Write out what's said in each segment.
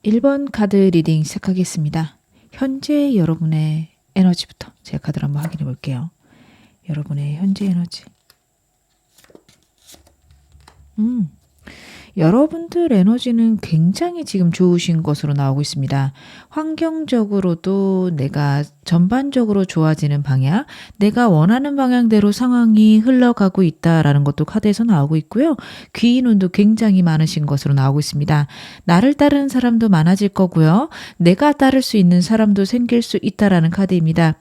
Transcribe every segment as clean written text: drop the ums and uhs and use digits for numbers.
1번 카드 리딩 시작하겠습니다. 현재 여러분의 에너지부터 제가 카드를 한번 확인해 볼게요. 여러분의 현재 에너지. 여러분들 에너지는 굉장히 지금 좋으신 것으로 나오고 있습니다. 환경적으로도 내가 전반적으로 좋아지는 방향, 내가 원하는 방향대로 상황이 흘러가고 있다라는 것도 카드에서 나오고 있고요. 귀인운도 굉장히 많으신 것으로 나오고 있습니다. 나를 따르는 사람도 많아질 거고요. 내가 따를 수 있는 사람도 생길 수 있다라는 카드입니다.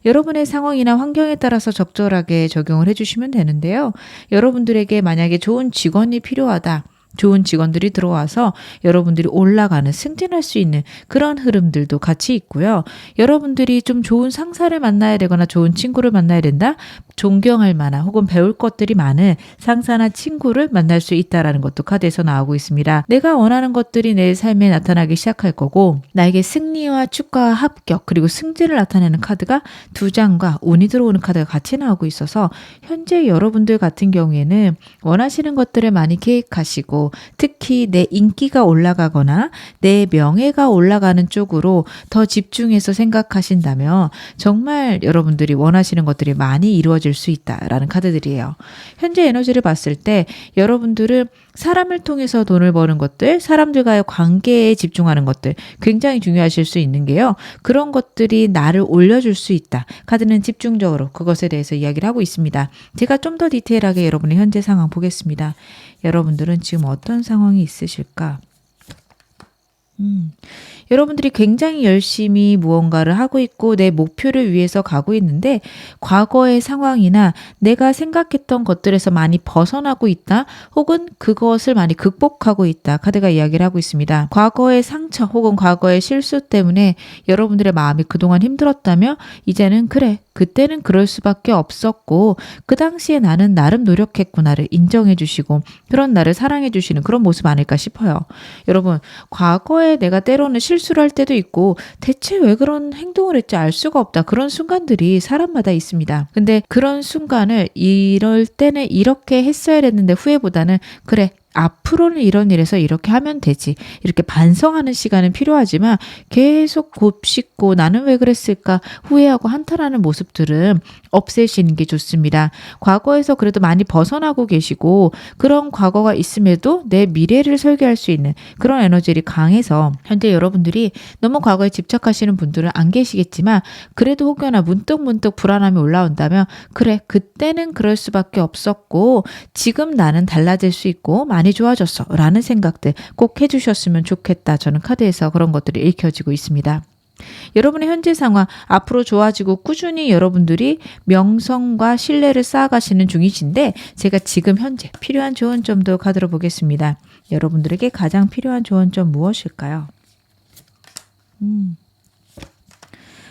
여러분의 상황이나 환경에 따라서 적절하게 적용을 해주시면 되는데요. 여러분들에게 만약에 좋은 직원이 필요하다. 좋은 직원들이 들어와서 여러분들이 올라가는 승진할 수 있는 그런 흐름들도 같이 있고요. 여러분들이 좀 좋은 상사를 만나야 되거나 좋은 친구를 만나야 된다. 존경할 만한 혹은 배울 것들이 많은 상사나 친구를 만날 수 있다라는 것도 카드에서 나오고 있습니다. 내가 원하는 것들이 내 삶에 나타나기 시작할 거고 나에게 승리와 축가와 합격 그리고 승진을 나타내는 카드가 2장과 운이 들어오는 카드가 같이 나오고 있어서 현재 여러분들 같은 경우에는 원하시는 것들을 많이 계획하시고 특히 내 인기가 올라가거나 내 명예가 올라가는 쪽으로 더 집중해서 생각하신다면 정말 여러분들이 원하시는 것들이 많이 이루어질 수 있다라는 카드들이에요. 현재 에너지를 봤을 때 여러분들은 사람을 통해서 돈을 버는 것들, 사람들과의 관계에 집중하는 것들 굉장히 중요하실 수 있는 게요. 그런 것들이 나를 올려줄 수 있다. 카드는 집중적으로 그것에 대해서 이야기를 하고 있습니다. 제가 좀 더 디테일하게 여러분의 현재 상황 보겠습니다. 여러분들은 지금 어떤 상황이 있으실까? 여러분들이 굉장히 열심히 무언가를 하고 있고 내 목표를 위해서 가고 있는데 과거의 상황이나 내가 생각했던 것들에서 많이 벗어나고 있다 혹은 그것을 많이 극복하고 있다 카드가 이야기를 하고 있습니다. 과거의 상처 혹은 과거의 실수 때문에 여러분들의 마음이 그동안 힘들었다며 이제는 그래 그때는 그럴 수밖에 없었고 그 당시에 나는 나름 노력했구나를 인정해 주시고 그런 나를 사랑해 주시는 그런 모습 아닐까 싶어요. 여러분 과거에 내가 때로는 실수를 할 때도 있고 대체 왜 그런 행동을 했지 알 수가 없다. 그런 순간들이 사람마다 있습니다. 근데 그런 순간을 이럴 때는 이렇게 했어야 했는데 후회보다는 그래 앞으로는 이런 일에서 이렇게 하면 되지. 이렇게 반성하는 시간은 필요하지만 계속 곱씹고 나는 왜 그랬을까 후회하고 한탄하는 모습들은 없애시는 게 좋습니다. 과거에서 그래도 많이 벗어나고 계시고 그런 과거가 있음에도 내 미래를 설계할 수 있는 그런 에너지들이 강해서 현재 여러분들이 너무 과거에 집착하시는 분들은 안 계시겠지만 그래도 혹여나 문득문득 불안함이 올라온다면 그래 그때는 그럴 수밖에 없었고 지금 나는 달라질 수 있고 많이 좋아졌어 라는 생각들 꼭 해주셨으면 좋겠다. 저는 카드에서 그런 것들이 읽혀지고 있습니다. 여러분의 현재 상황 앞으로 좋아지고 꾸준히 여러분들이 명성과 신뢰를 쌓아가시는 중이신데 제가 지금 현재 필요한 조언점도 카드로 보겠습니다. 여러분들에게 가장 필요한 조언점 무엇일까요?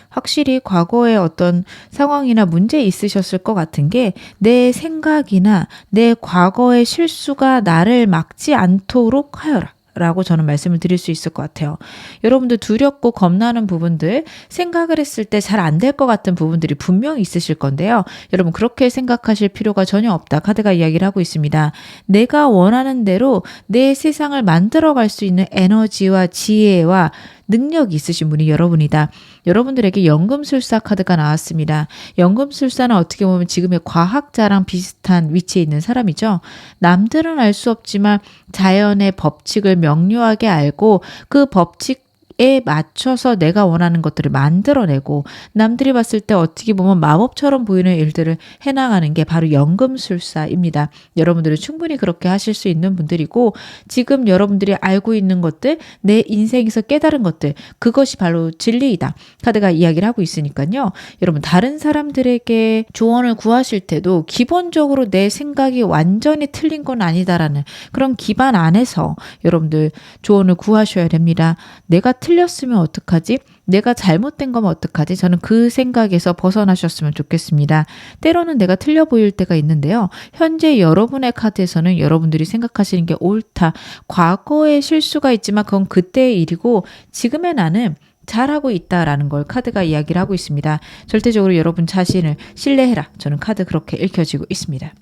확실히 과거에 어떤 상황이나 문제 있으셨을 것 같은 게 내 생각이나 내 과거의 실수가 나를 막지 않도록 하여라. 라고 저는 말씀을 드릴 수 있을 것 같아요. 여러분들 두렵고 겁나는 부분들 생각을 했을 때 잘 안 될 것 같은 부분들이 분명히 있으실 건데요. 여러분 그렇게 생각하실 필요가 전혀 없다. 카드가 이야기를 하고 있습니다. 내가 원하는 대로 내 세상을 만들어갈 수 있는 에너지와 지혜와 능력이 있으신 분이 여러분이다. 여러분들에게 연금술사 카드가 나왔습니다. 연금술사는 어떻게 보면 지금의 과학자랑 비슷한 위치에 있는 사람이죠. 남들은 알 수 없지만 자연의 법칙을 명료하게 알고 그 법칙 에 맞춰서 내가 원하는 것들을 만들어내고 남들이 봤을 때 어떻게 보면 마법처럼 보이는 일들을 해나가는 게 바로 연금술사입니다. 여러분들은 충분히 그렇게 하실 수 있는 분들이고 지금 여러분들이 알고 있는 것들 내 인생에서 깨달은 것들 그것이 바로 진리이다. 카드가 이야기를 하고 있으니까요. 여러분 다른 사람들에게 조언을 구하실 때도 기본적으로 내 생각이 완전히 틀린 건 아니다라는 그런 기반 안에서 여러분들 조언을 구하셔야 됩니다. 내가 틀렸으면 어떡하지? 내가 잘못된 거면 어떡하지? 저는 그 생각에서 벗어나셨으면 좋겠습니다. 때로는 내가 틀려 보일 때가 있는데요. 현재 여러분의 카드에서는 여러분들이 생각하시는 게 옳다. 과거의 실수가 있지만 그건 그때의 일이고 지금의 나는 잘하고 있다라는 걸 카드가 이야기를 하고 있습니다. 절대적으로 여러분 자신을 신뢰해라. 저는 카드 그렇게 읽혀지고 있습니다.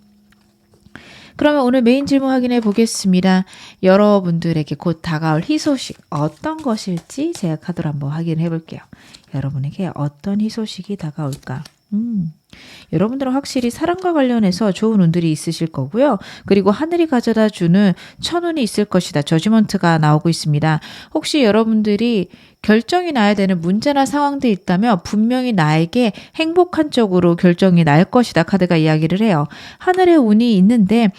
그러면 오늘 메인 질문 확인해 보겠습니다. 여러분들에게 곧 다가올 희소식 어떤 것일지 제가 카드로 한번 확인해 볼게요. 여러분에게 어떤 희소식이 다가올까? 여러분들은 확실히 사랑과 관련해서 좋은 운들이 있으실 거고요. 그리고 하늘이 가져다 주는 천운이 있을 것이다. 저지먼트가 나오고 있습니다. 혹시 여러분들이 결정이 나야 되는 문제나 상황들이 있다면 분명히 나에게 행복한 쪽으로 결정이 날 것이다. 카드가 이야기를 해요. 하늘의 운이 있는데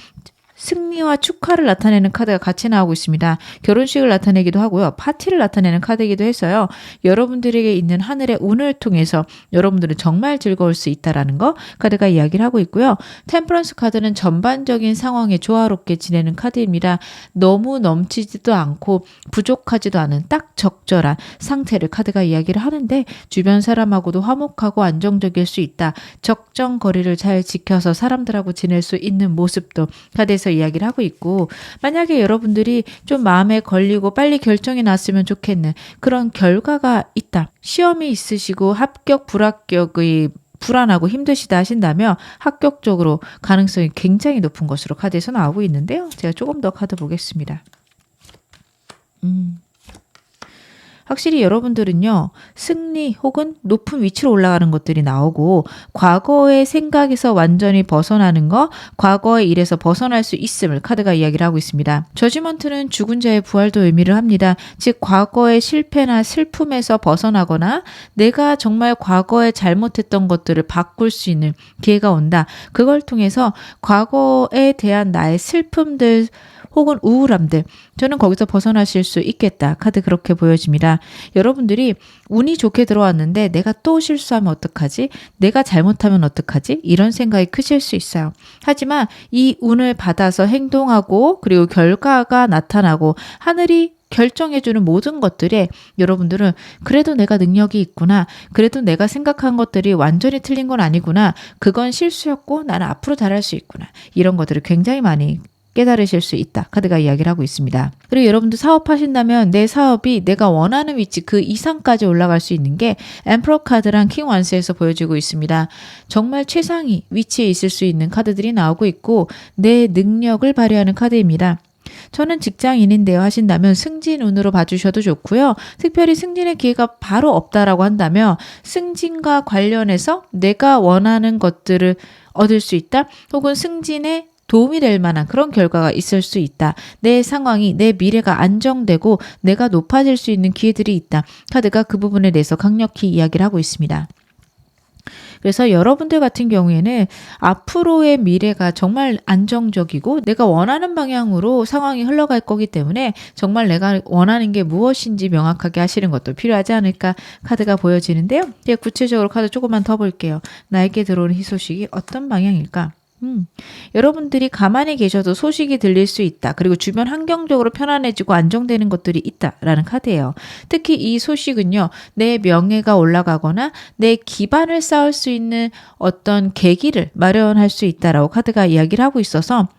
승리와 축하를 나타내는 카드가 같이 나오고 있습니다. 결혼식을 나타내기도 하고요. 파티를 나타내는 카드이기도 해서요. 여러분들에게 있는 하늘의 운을 통해서 여러분들은 정말 즐거울 수 있다라는 거 카드가 이야기를 하고 있고요. 템퍼런스 카드는 전반적인 상황에 조화롭게 지내는 카드입니다. 너무 넘치지도 않고 부족하지도 않은 딱 적절한 상태를 카드가 이야기를 하는데 주변 사람하고도 화목하고 안정적일 수 있다. 적정 거리를 잘 지켜서 사람들하고 지낼 수 있는 모습도 카드에서 이야기를 하고 있고 만약에 여러분들이 좀 마음에 걸리고 빨리 결정이 났으면 좋겠는 그런 결과가 있다. 시험이 있으시고 합격, 불합격의 불안하고 힘드시다 하신다면 합격적으로 가능성이 굉장히 높은 것으로 카드에서 나오고 있는데요. 제가 조금 더 카드 보겠습니다. 확실히 여러분들은요. 승리 혹은 높은 위치로 올라가는 것들이 나오고 과거의 생각에서 완전히 벗어나는 거, 과거의 일에서 벗어날 수 있음을 카드가 이야기를 하고 있습니다. 저지먼트는 죽은 자의 부활도 의미를 합니다. 즉 과거의 실패나 슬픔에서 벗어나거나 내가 정말 과거에 잘못했던 것들을 바꿀 수 있는 기회가 온다. 그걸 통해서 과거에 대한 나의 슬픔들 혹은 우울함들 저는 거기서 벗어나실 수 있겠다. 카드 그렇게 보여집니다. 여러분들이 운이 좋게 들어왔는데 내가 또 실수하면 어떡하지? 내가 잘못하면 어떡하지? 이런 생각이 크실 수 있어요. 하지만 이 운을 받아서 행동하고 그리고 결과가 나타나고 하늘이 결정해주는 모든 것들에 여러분들은 그래도 내가 능력이 있구나. 그래도 내가 생각한 것들이 완전히 틀린 건 아니구나. 그건 실수였고 나는 앞으로 잘할 수 있구나. 이런 것들을 굉장히 많이 깨달으실 수 있다. 카드가 이야기를 하고 있습니다. 그리고 여러분도 사업하신다면 내 사업이 내가 원하는 위치 그 이상까지 올라갈 수 있는 게 엠퍼러 카드랑 킹 원스에서 보여지고 있습니다. 정말 최상위 위치에 있을 수 있는 카드들이 나오고 있고 내 능력을 발휘하는 카드입니다. 저는 직장인인데요 하신다면 승진운으로 봐주셔도 좋고요. 특별히 승진의 기회가 바로 없다라고 한다면 승진과 관련해서 내가 원하는 것들을 얻을 수 있다. 혹은 승진에 도움이 될 만한 그런 결과가 있을 수 있다. 내 상황이, 내 미래가 안정되고 내가 높아질 수 있는 기회들이 있다. 카드가 그 부분에 대해서 강력히 이야기를 하고 있습니다. 그래서 여러분들 같은 경우에는 앞으로의 미래가 정말 안정적이고 내가 원하는 방향으로 상황이 흘러갈 거기 때문에 정말 내가 원하는 게 무엇인지 명확하게 하시는 것도 필요하지 않을까 카드가 보여지는데요. 이제 구체적으로 카드 조금만 더 볼게요. 나에게 들어오는 희소식이 어떤 방향일까? 여러분들이 가만히 계셔도 소식이 들릴 수 있다. 그리고 주변 환경적으로 편안해지고 안정되는 것들이 있다라는 카드예요. 특히 이 소식은요. 내 명예가 올라가거나 내 기반을 쌓을 수 있는 어떤 계기를 마련할 수 있다라고 카드가 이야기를 하고 있어서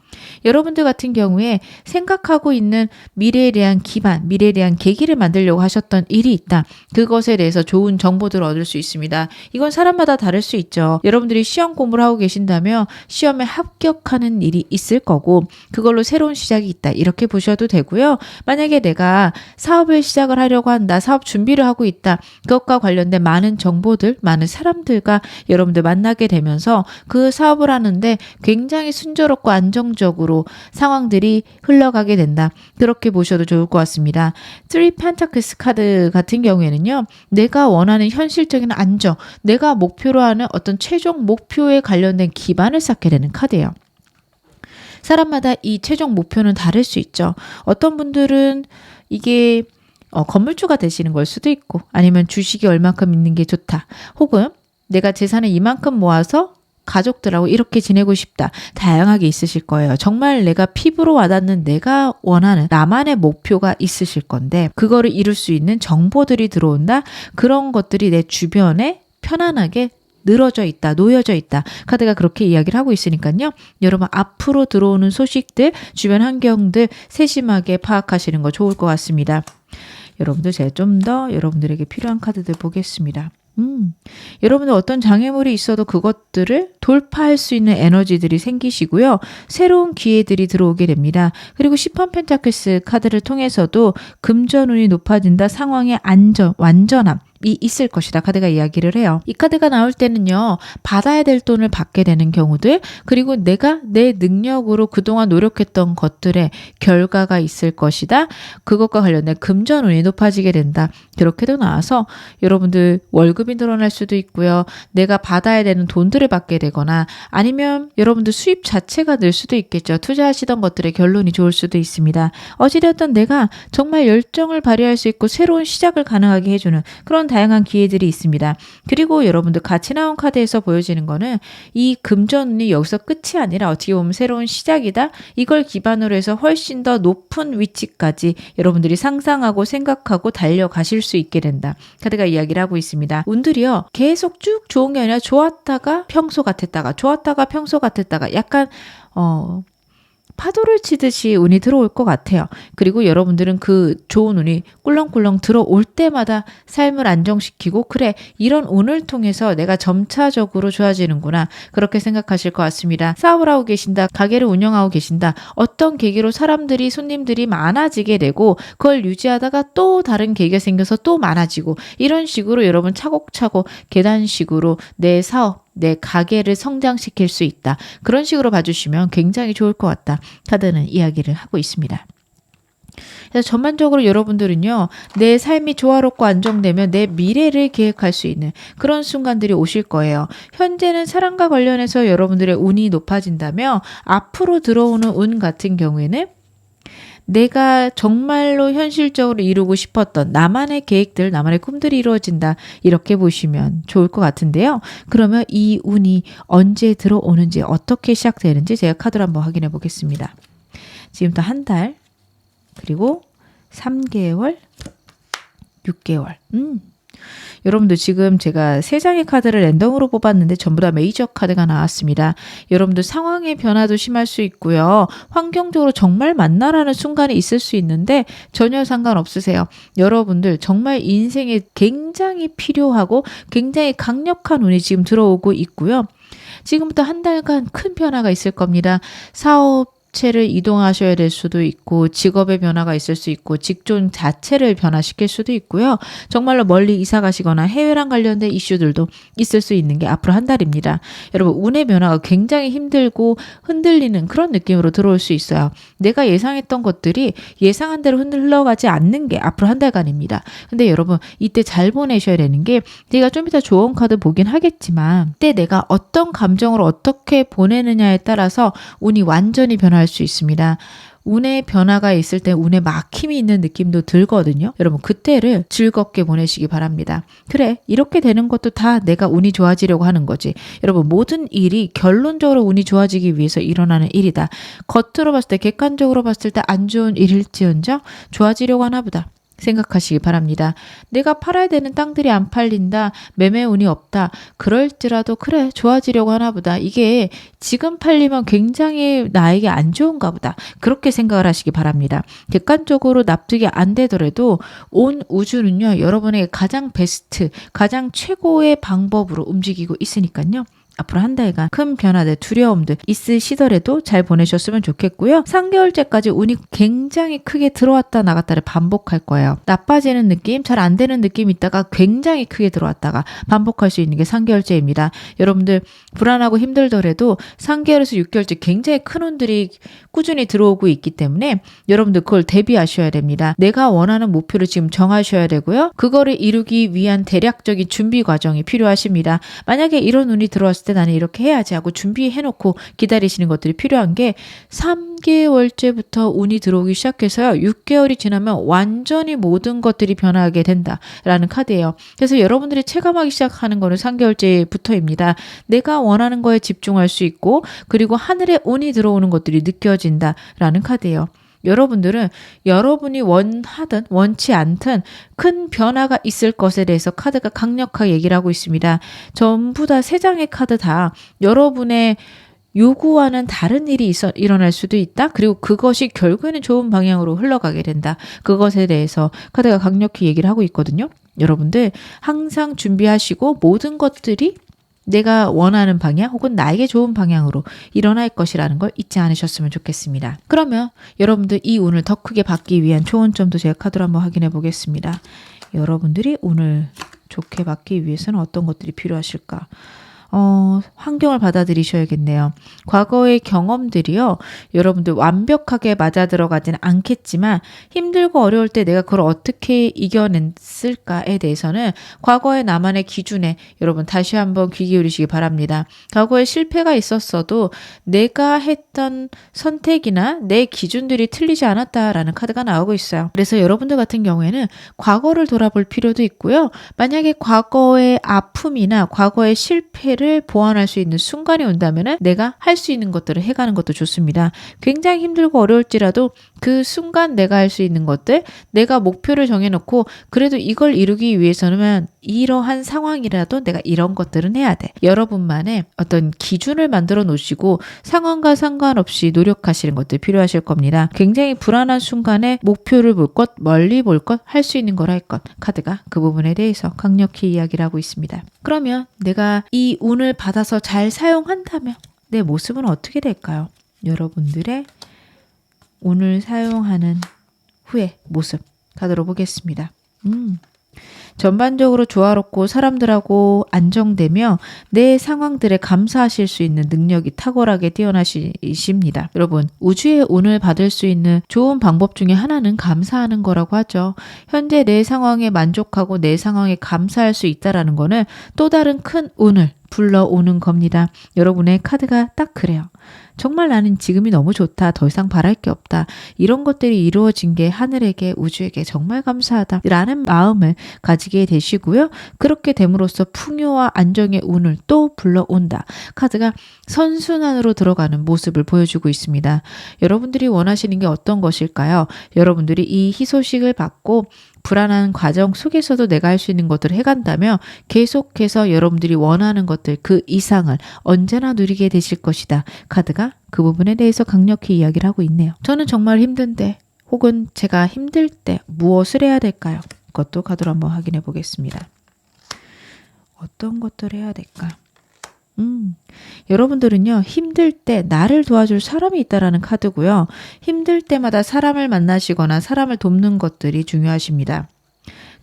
여러분들 같은 경우에 생각하고 있는 미래에 대한 기반, 미래에 대한 계기를 만들려고 하셨던 일이 있다. 그것에 대해서 좋은 정보들을 얻을 수 있습니다. 이건 사람마다 다를 수 있죠. 여러분들이 시험 공부를 하고 계신다면 시험에 합격하는 일이 있을 거고 그걸로 새로운 시작이 있다. 이렇게 보셔도 되고요. 만약에 내가 사업을 시작을 하려고 한다. 사업 준비를 하고 있다. 그것과 관련된 많은 정보들, 많은 사람들과 여러분들 만나게 되면서 그 사업을 하는데 굉장히 순조롭고 안정적으로 상황들이 흘러가게 된다. 그렇게 보셔도 좋을 것 같습니다. 3 Pentacles 카드 같은 경우에는요. 내가 원하는 현실적인 안정, 내가 목표로 하는 어떤 최종 목표에 관련된 기반을 쌓게 되는 카드예요. 사람마다 이 최종 목표는 다를 수 있죠. 어떤 분들은 이게 건물주가 되시는 걸 수도 있고 아니면 주식이 얼마큼 있는 게 좋다. 혹은 내가 재산을 이만큼 모아서 가족들하고 이렇게 지내고 싶다. 다양하게 있으실 거예요. 정말 내가 피부로 와닿는 내가 원하는 나만의 목표가 있으실 건데 그거를 이룰 수 있는 정보들이 들어온다. 그런 것들이 내 주변에 편안하게 늘어져 있다. 놓여져 있다. 카드가 그렇게 이야기를 하고 있으니까요. 여러분 앞으로 들어오는 소식들, 주변 환경들 세심하게 파악하시는 거 좋을 것 같습니다. 여러분들 제가 좀 더 여러분들에게 필요한 카드들 보겠습니다. 여러분들 어떤 장애물이 있어도 그것들을 돌파할 수 있는 에너지들이 생기시고요. 새로운 기회들이 들어오게 됩니다. 그리고 10번 펜타클스 카드를 통해서도 금전운이 높아진다. 상황의 완전함. 이 있을 것이다 카드가 이야기를 해요. 이 카드가 나올 때는요, 받아야 될 돈을 받게 되는 경우들, 그리고 내가 내 능력으로 그동안 노력했던 것들의 결과가 있을 것이다. 그것과 관련된 금전운이 높아지게 된다. 그렇게도 나와서 여러분들 월급이 늘어날 수도 있고요. 내가 받아야 되는 돈들을 받게 되거나 아니면 여러분들 수입 자체가 늘 수도 있겠죠. 투자하시던 것들의 결론이 좋을 수도 있습니다. 어찌되었든 내가 정말 열정을 발휘할 수 있고 새로운 시작을 가능하게 해주는 그런 다양한 기회들이 있습니다. 그리고 여러분들 같이 나온 카드에서 보여지는 거는 이 금전운이 여기서 끝이 아니라 어떻게 보면 새로운 시작이다. 이걸 기반으로 해서 훨씬 더 높은 위치까지 여러분들이 상상하고 생각하고 달려가실 수 있게 된다. 카드가 이야기를 하고 있습니다. 운들이요, 계속 쭉 좋은 게 아니라 좋았다가 평소 같았다가 좋았다가 평소 같았다가 약간 파도를 치듯이 운이 들어올 것 같아요. 그리고 여러분들은 그 좋은 운이 꿀렁꿀렁 들어올 때마다 삶을 안정시키고 그래, 이런 운을 통해서 내가 점차적으로 좋아지는구나, 그렇게 생각하실 것 같습니다. 사업을 하고 계신다, 가게를 운영하고 계신다, 어떤 계기로 사람들이 손님들이 많아지게 되고 그걸 유지하다가 또 다른 계기가 생겨서 또 많아지고 이런 식으로 여러분 차곡차곡 계단식으로 내 사업, 내 가게를 성장시킬 수 있다. 그런 식으로 봐주시면 굉장히 좋을 것 같다. 카드는 이야기를 하고 있습니다. 그래서 전반적으로 여러분들은요, 내 삶이 조화롭고 안정되면 내 미래를 계획할 수 있는 그런 순간들이 오실 거예요. 현재는 사랑과 관련해서 여러분들의 운이 높아진다면 앞으로 들어오는 운 같은 경우에는 내가 정말로 현실적으로 이루고 싶었던 나만의 계획들, 나만의 꿈들이 이루어진다. 이렇게 보시면 좋을 것 같은데요. 그러면 이 운이 언제 들어오는지, 어떻게 시작되는지 제가 카드로 한번 확인해 보겠습니다. 지금부터 한 달, 그리고 3개월, 6개월. 여러분들 지금 제가 3장의 카드를 랜덤으로 뽑았는데 전부 다 메이저 카드가 나왔습니다. 여러분들 상황의 변화도 심할 수 있고요. 환경적으로 정말 만나라는 순간이 있을 수 있는데 전혀 상관없으세요. 여러분들 정말 인생에 굉장히 필요하고 굉장히 강력한 운이 지금 들어오고 있고요. 지금부터 한 달간 큰 변화가 있을 겁니다. 사업체를 이동하셔야 될 수도 있고 직업의 변화가 있을 수 있고 직종 자체를 변화시킬 수도 있고요. 정말로 멀리 이사 가시거나 해외랑 관련된 이슈들도 있을 수 있는 게 앞으로 한 달입니다. 여러분, 운의 변화가 굉장히 힘들고 흔들리는 그런 느낌으로 들어올 수 있어요. 내가 예상했던 것들이 예상한 대로 흘러가지 않는 게 앞으로 한 달간입니다. 근데 여러분, 이때 잘 보내셔야 되는 게, 제가 좀 이따 좋은 카드 보긴 하겠지만 이때 내가 어떤 감정으로 어떻게 보내느냐에 따라서 운이 완전히 변할 수 있습니다. 운의 변화가 있을 때 운의 막힘이 있는 느낌도 들거든요. 여러분, 그때를 즐겁게 보내시기 바랍니다. 그래, 이렇게 되는 것도 다 내가 운이 좋아지려고 하는 거지. 여러분, 모든 일이 결론적으로 운이 좋아지기 위해서 일어나는 일이다. 겉으로 봤을 때, 객관적으로 봤을 때 안 좋은 일일지언정 좋아지려고 하나 보다 생각하시기 바랍니다. 내가 팔아야 되는 땅들이 안 팔린다, 매매 운이 없다, 그럴지라도 그래, 좋아지려고 하나 보다, 이게 지금 팔리면 굉장히 나에게 안 좋은가 보다, 그렇게 생각을 하시기 바랍니다. 객관적으로 납득이 안 되더라도 온 우주는요, 여러분에게 가장 베스트, 가장 최고의 방법으로 움직이고 있으니까요. 앞으로 한 달간 큰 변화들, 두려움들 있으시더라도 잘 보내셨으면 좋겠고요. 3개월째까지 운이 굉장히 크게 들어왔다 나갔다를 반복할 거예요. 나빠지는 느낌, 잘 안 되는 느낌이 있다가 굉장히 크게 들어왔다가 반복할 수 있는 게 3개월째입니다. 여러분들 불안하고 힘들더라도 3개월에서 6개월째 굉장히 큰 운들이 꾸준히 들어오고 있기 때문에 여러분들 그걸 대비하셔야 됩니다. 내가 원하는 목표를 지금 정하셔야 되고요. 그거를 이루기 위한 대략적인 준비 과정이 필요하십니다. 만약에 이런 운이 들어왔을 때 나는 이렇게 해야지 하고 준비해놓고 기다리시는 것들이 필요한 게, 3개월째부터 운이 들어오기 시작해서요, 6개월이 지나면 완전히 모든 것들이 변화하게 된다라는 카드예요. 그래서 여러분들이 체감하기 시작하는 거는 3개월째부터입니다. 내가 원하는 거에 집중할 수 있고, 그리고 하늘에 운이 들어오는 것들이 느껴진다라는 카드예요. 여러분들은 여러분이 원하든 원치 않든 큰 변화가 있을 것에 대해서 카드가 강력하게 얘기를 하고 있습니다. 전부 다 3장의 카드 다 여러분의 요구와는 다른 일이 일어날 수도 있다. 그리고 그것이 결국에는 좋은 방향으로 흘러가게 된다. 그것에 대해서 카드가 강력히 얘기를 하고 있거든요. 여러분들 항상 준비하시고 모든 것들이 내가 원하는 방향 혹은 나에게 좋은 방향으로 일어날 것이라는 걸 잊지 않으셨으면 좋겠습니다. 그러면 여러분들 이 운을 더 크게 받기 위한 초원점도 제가 카드로 한번 확인해 보겠습니다. 여러분들이 운을 좋게 받기 위해서는 어떤 것들이 필요하실까? 환경을 받아들이셔야겠네요. 과거의 경험들이요, 여러분들 완벽하게 맞아 들어가지는 않겠지만 힘들고 어려울 때 내가 그걸 어떻게 이겨냈을까에 대해서는 과거의 나만의 기준에 여러분 다시 한번 귀 기울이시기 바랍니다. 과거에 실패가 있었어도 내가 했던 선택이나 내 기준들이 틀리지 않았다라는 카드가 나오고 있어요. 그래서 여러분들 같은 경우에는 과거를 돌아볼 필요도 있고요. 만약에 과거의 아픔이나 과거의 실패를 보완할 수 있는 순간이 온다면 내가 할 수 있는 것들을 해가는 것도 좋습니다. 굉장히 힘들고 어려울지라도 그 순간 내가 할 수 있는 것들, 내가 목표를 정해놓고 그래도 이걸 이루기 위해서는 이러한 상황이라도 내가 이런 것들은 해야 돼. 여러분만의 어떤 기준을 만들어 놓으시고 상황과 상관없이 노력하시는 것들 필요하실 겁니다. 굉장히 불안한 순간에 목표를 볼 것, 멀리 볼 것, 할 수 있는 걸 할 것. 카드가 그 부분에 대해서 강력히 이야기를 하고 있습니다. 그러면 내가 이 운을 받아서 잘 사용한다면 내 모습은 어떻게 될까요? 여러분들의 운을 사용하는 후의 모습 카드로 보겠습니다. 전반적으로 조화롭고 사람들하고 안정되며 내 상황들에 감사하실 수 있는 능력이 탁월하게 뛰어나시십니다. 여러분, 우주의 운을 받을 수 있는 좋은 방법 중에 하나는 감사하는 거라고 하죠. 현재 내 상황에 만족하고 내 상황에 감사할 수 있다는 거는 또 다른 큰 운을 불러오는 겁니다. 여러분의 카드가 딱 그래요. 정말 나는 지금이 너무 좋다. 더 이상 바랄 게 없다. 이런 것들이 이루어진 게 하늘에게, 우주에게 정말 감사하다 라는 마음을 가지게 되시고요. 그렇게 됨으로써 풍요와 안정의 운을 또 불러온다. 카드가 선순환으로 들어가는 모습을 보여주고 있습니다. 여러분들이 원하시는 게 어떤 것일까요? 여러분들이 이 희소식을 받고 불안한 과정 속에서도 내가 할 수 있는 것들을 해간다면 계속해서 여러분들이 원하는 것들 그 이상을 언제나 누리게 되실 것이다. 카드가 그 부분에 대해서 강력히 이야기를 하고 있네요. 저는 정말 힘든데 혹은 제가 힘들 때 무엇을 해야 될까요? 그것도 카드로 한번 확인해 보겠습니다. 어떤 것들을 해야 될까? 여러분들은요, 힘들 때 나를 도와줄 사람이 있다라는 카드고요. 힘들 때마다 사람을 만나시거나 사람을 돕는 것들이 중요하십니다.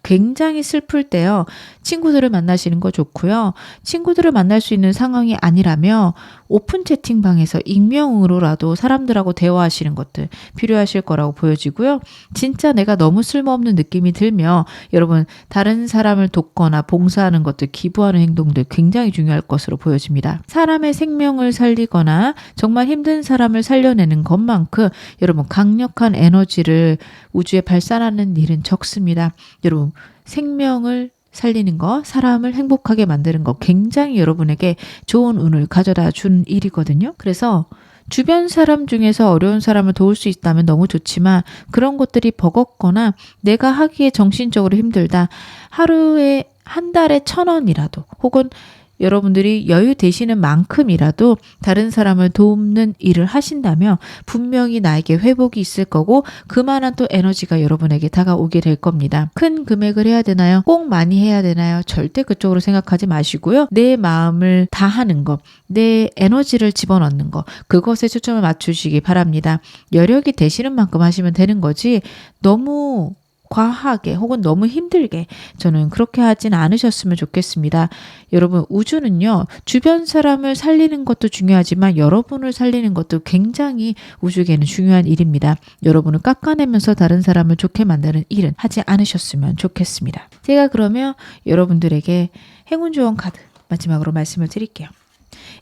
굉장히 슬플 때요, 친구들을 만나시는 거 좋고요. 친구들을 만날 수 있는 상황이 아니라면 오픈 채팅방에서 익명으로라도 사람들하고 대화하시는 것들 필요하실 거라고 보여지고요. 진짜 내가 너무 쓸모없는 느낌이 들면 여러분 다른 사람을 돕거나 봉사하는 것들, 기부하는 행동들 굉장히 중요할 것으로 보여집니다. 사람의 생명을 살리거나 정말 힘든 사람을 살려내는 것만큼 여러분 강력한 에너지를 우주에 발산하는 일은 적습니다. 여러분 생명을 살리는 거, 사람을 행복하게 만드는 거 굉장히 여러분에게 좋은 운을 가져다 준 일이거든요. 그래서 주변 사람 중에서 어려운 사람을 도울 수 있다면 너무 좋지만 그런 것들이 버겁거나 내가 하기에 정신적으로 힘들다. 하루에 한 달에 1,000원이라도 혹은 여러분들이 여유 되시는 만큼이라도 다른 사람을 돕는 일을 하신다면 분명히 나에게 회복이 있을 거고 그만한 또 에너지가 여러분에게 다가오게 될 겁니다. 큰 금액을 해야 되나요? 꼭 많이 해야 되나요? 절대 그쪽으로 생각하지 마시고요. 내 마음을 다하는 것, 내 에너지를 집어넣는 것, 그것에 초점을 맞추시기 바랍니다. 여력이 되시는 만큼 하시면 되는 거지 너무 과하게 혹은 너무 힘들게 저는 그렇게 하진 않으셨으면 좋겠습니다. 여러분 우주는요, 주변 사람을 살리는 것도 중요하지만 여러분을 살리는 것도 굉장히 우주에게는 중요한 일입니다. 여러분을 깎아내면서 다른 사람을 좋게 만드는 일은 하지 않으셨으면 좋겠습니다. 제가 그러면 여러분들에게 행운 조언 카드 마지막으로 말씀을 드릴게요.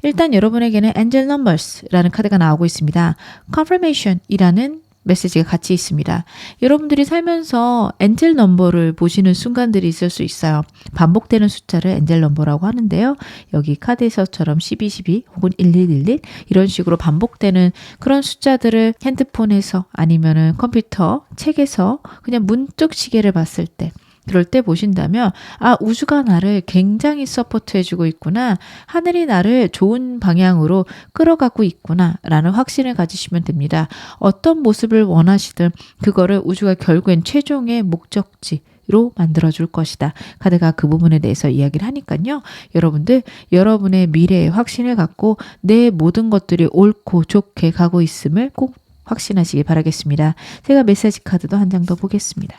일단 여러분에게는 Angel Numbers라는 카드가 나오고 있습니다. Confirmation이라는 메시지가 같이 있습니다. 여러분들이 살면서 엔젤 넘버를 보시는 순간들이 있을 수 있어요. 반복되는 숫자를 엔젤 넘버라고 하는데요. 여기 카드에서처럼 12, 12 혹은 1111 이런 식으로 반복되는 그런 숫자들을 핸드폰에서 아니면은 컴퓨터, 책에서 그냥 문득 시계를 봤을 때 그럴 때 보신다면 아, 우주가 나를 굉장히 서포트해주고 있구나. 하늘이 나를 좋은 방향으로 끌어가고 있구나 라는 확신을 가지시면 됩니다. 어떤 모습을 원하시든 그거를 우주가 결국엔 최종의 목적지 확신으로 만들어줄 것이다. 카드가 그 부분에 대해서 이야기를 하니까요. 여러분들 여러분의 미래에 확신을 갖고 내 모든 것들이 옳고 좋게 가고 있음을 꼭 확신하시기 바라겠습니다. 제가 메시지 카드도 한 장 더 보겠습니다.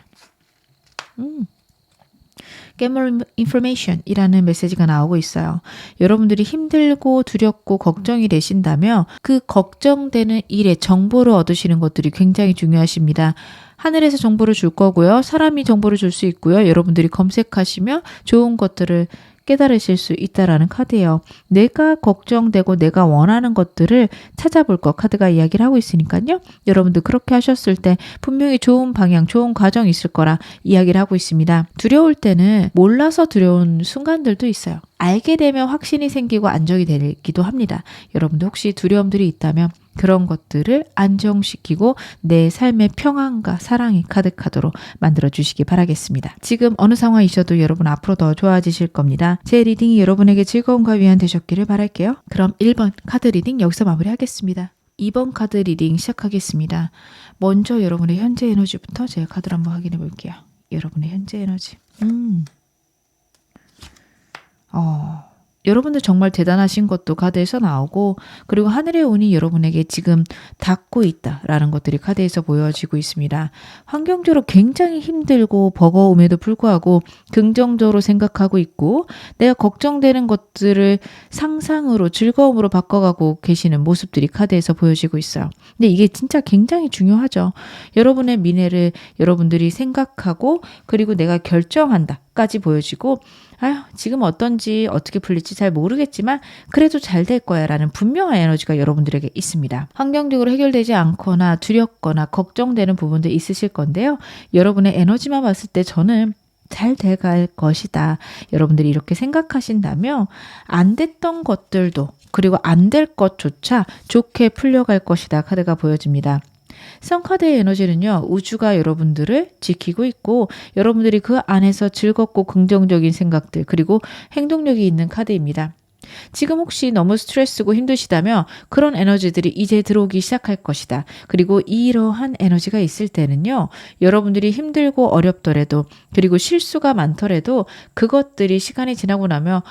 Get more information 이라는 메시지가 나오고 있어요. 여러분들이 힘들고 두렵고 걱정이 되신다면 그 걱정되는 일에 정보를 얻으시는 것들이 굉장히 중요하십니다. 하늘에서 정보를 줄 거고요. 사람이 정보를 줄 수 있고요. 여러분들이 검색하시면 좋은 것들을 깨달으실 수 있다라는 카드예요. 내가 걱정되고 내가 원하는 것들을 찾아볼 것 카드가 이야기를 하고 있으니까요. 여러분들 그렇게 하셨을 때 분명히 좋은 방향, 좋은 과정이 있을 거라 이야기를 하고 있습니다. 두려울 때는 몰라서 두려운 순간들도 있어요. 알게 되면 확신이 생기고 안정이 되기도 합니다. 여러분들 혹시 두려움들이 있다면 그런 것들을 안정시키고 내 삶의 평안과 사랑이 가득하도록 만들어주시기 바라겠습니다. 지금 어느 상황이셔도 여러분 앞으로 더 좋아지실 겁니다. 제 리딩이 여러분에게 즐거움과 위안 되셨기를 바랄게요. 그럼 1번 카드 리딩 여기서 마무리하겠습니다. 2번 카드 리딩 시작하겠습니다. 먼저 여러분의 현재 에너지부터 제가 카드를 한번 확인해 볼게요. 여러분의 현재 에너지. 여러분들 정말 대단하신 것도 카드에서 나오고 그리고 하늘의 운이 여러분에게 지금 닿고 있다라는 것들이 카드에서 보여지고 있습니다. 환경적으로 굉장히 힘들고 버거움에도 불구하고 긍정적으로 생각하고 있고 내가 걱정되는 것들을 상상으로 즐거움으로 바꿔가고 계시는 모습들이 카드에서 보여지고 있어요. 근데 이게 진짜 굉장히 중요하죠. 여러분의 미래를 여러분들이 생각하고 그리고 내가 결정한다 까지 보여지고 지금 어떤지 어떻게 풀릴지 잘 모르겠지만 그래도 잘 될 거야 라는 분명한 에너지가 여러분들에게 있습니다. 환경적으로 해결되지 않거나 두렵거나 걱정되는 부분도 있으실 건데요. 여러분의 에너지만 봤을 때 저는 잘 돼갈 것이다. 여러분들이 이렇게 생각하신다면 안 됐던 것들도 그리고 안 될 것조차 좋게 풀려갈 것이다. 카드가 보여집니다. 선카드의 에너지는요. 우주가 여러분들을 지키고 있고 여러분들이 그 안에서 즐겁고 긍정적인 생각들 그리고 행동력이 있는 카드입니다. 지금 혹시 너무 스트레스고 힘드시다면 그런 에너지들이 이제 들어오기 시작할 것이다. 그리고 이러한 에너지가 있을 때는요. 여러분들이 힘들고 어렵더라도 그리고 실수가 많더라도 그것들이 시간이 지나고 나면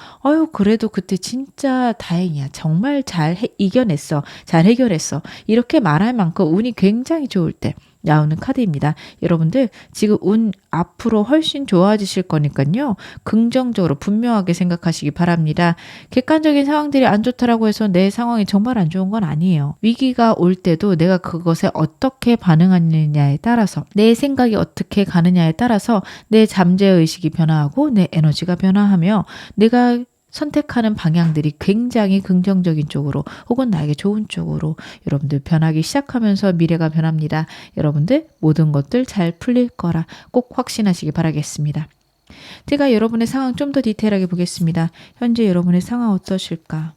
그래도 그때 진짜 다행이야. 정말 잘 이겨냈어. 잘 해결했어. 이렇게 말할 만큼 운이 굉장히 좋을 때 나오는 카드입니다. 여러분들 지금 운 앞으로 훨씬 좋아지실 거니까요. 긍정적으로 분명하게 생각하시기 바랍니다. 객관적인 상황들이 안 좋다라고 해서 내 상황이 정말 안 좋은 건 아니에요. 위기가 올 때도 내가 그것에 어떻게 반응하느냐에 따라서 내 생각이 어떻게 가느냐에 따라서 내 잠재의식이 변화하고 내 에너지가 변화하며 내가 선택하는 방향들이 굉장히 긍정적인 쪽으로 혹은 나에게 좋은 쪽으로 여러분들 변하기 시작하면서 미래가 변합니다. 여러분들 모든 것들 잘 풀릴 거라 꼭 확신하시기 바라겠습니다. 제가 여러분의 상황 좀 더 디테일하게 보겠습니다. 현재 여러분의 상황 어떠실까?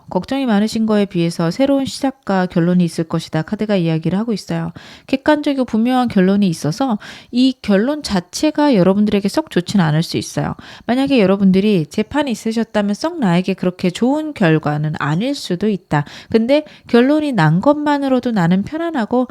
걱정이 많으신 거에 비해서 새로운 시작과 결론이 있을 것이다. 카드가 이야기를 하고 있어요. 객관적이고 분명한 결론이 있어서 이 결론 자체가 여러분들에게 썩 좋지는 않을 수 있어요. 만약에 여러분들이 재판이 있으셨다면 썩 나에게 그렇게 좋은 결과는 아닐 수도 있다. 근데 결론이 난 것만으로도 나는 편안하고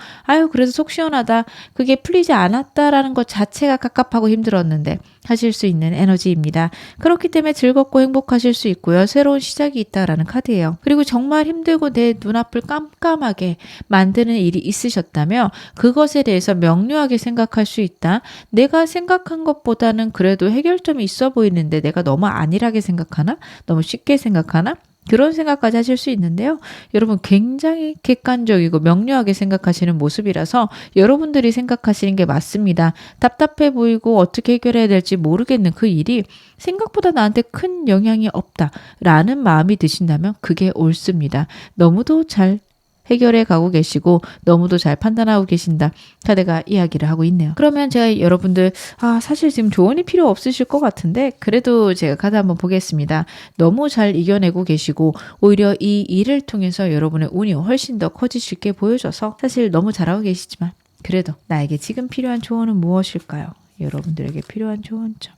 그래도 속 시원하다. 그게 풀리지 않았다라는 것 자체가 갑갑하고 힘들었는데 하실 수 있는 에너지입니다. 그렇기 때문에 즐겁고 행복하실 수 있고요. 새로운 시작이 있다라는 카드예요. 그리고 정말 힘들고 내 눈앞을 깜깜하게 만드는 일이 있으셨다면 그것에 대해서 명료하게 생각할 수 있다. 내가 생각한 것보다는 그래도 해결점이 있어 보이는데 내가 너무 안일하게 생각하나? 너무 쉽게 생각하나? 그런 생각까지 하실 수 있는데요. 여러분 굉장히 객관적이고 명료하게 생각하시는 모습이라서 여러분들이 생각하시는 게 맞습니다. 답답해 보이고 어떻게 해결해야 될지 모르겠는 그 일이 생각보다 나한테 큰 영향이 없다라는 마음이 드신다면 그게 옳습니다. 너무도 잘 해결해 가고 계시고 너무도 잘 판단하고 계신다. 카드가 이야기를 하고 있네요. 그러면 제가 여러분들 사실 지금 조언이 필요 없으실 것 같은데 그래도 제가 카드 한번 보겠습니다. 너무 잘 이겨내고 계시고 오히려 이 일을 통해서 여러분의 운이 훨씬 더 커지실 게 보여져서 사실 너무 잘하고 계시지만 그래도 나에게 지금 필요한 조언은 무엇일까요? 여러분들에게 필요한 조언점.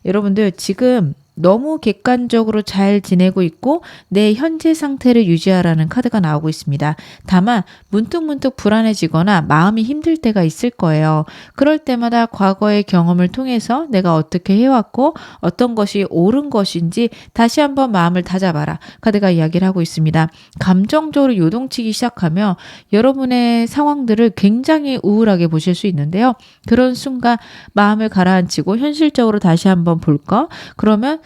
여러분들 지금 너무 객관적으로 잘 지내고 있고 내 현재 상태를 유지하라는 카드가 나오고 있습니다. 다만 문득문득 불안해지거나 마음이 힘들 때가 있을 거예요. 그럴 때마다 과거의 경험을 통해서 내가 어떻게 해왔고 어떤 것이 옳은 것인지 다시 한번 마음을 다잡아라. 카드가 이야기를 하고 있습니다. 감정적으로 요동치기 시작하며 여러분의 상황들을 굉장히 우울하게 보실 수 있는데요. 그런 순간 마음을 가라앉히고 현실적으로 다시 한번 볼까? 그러면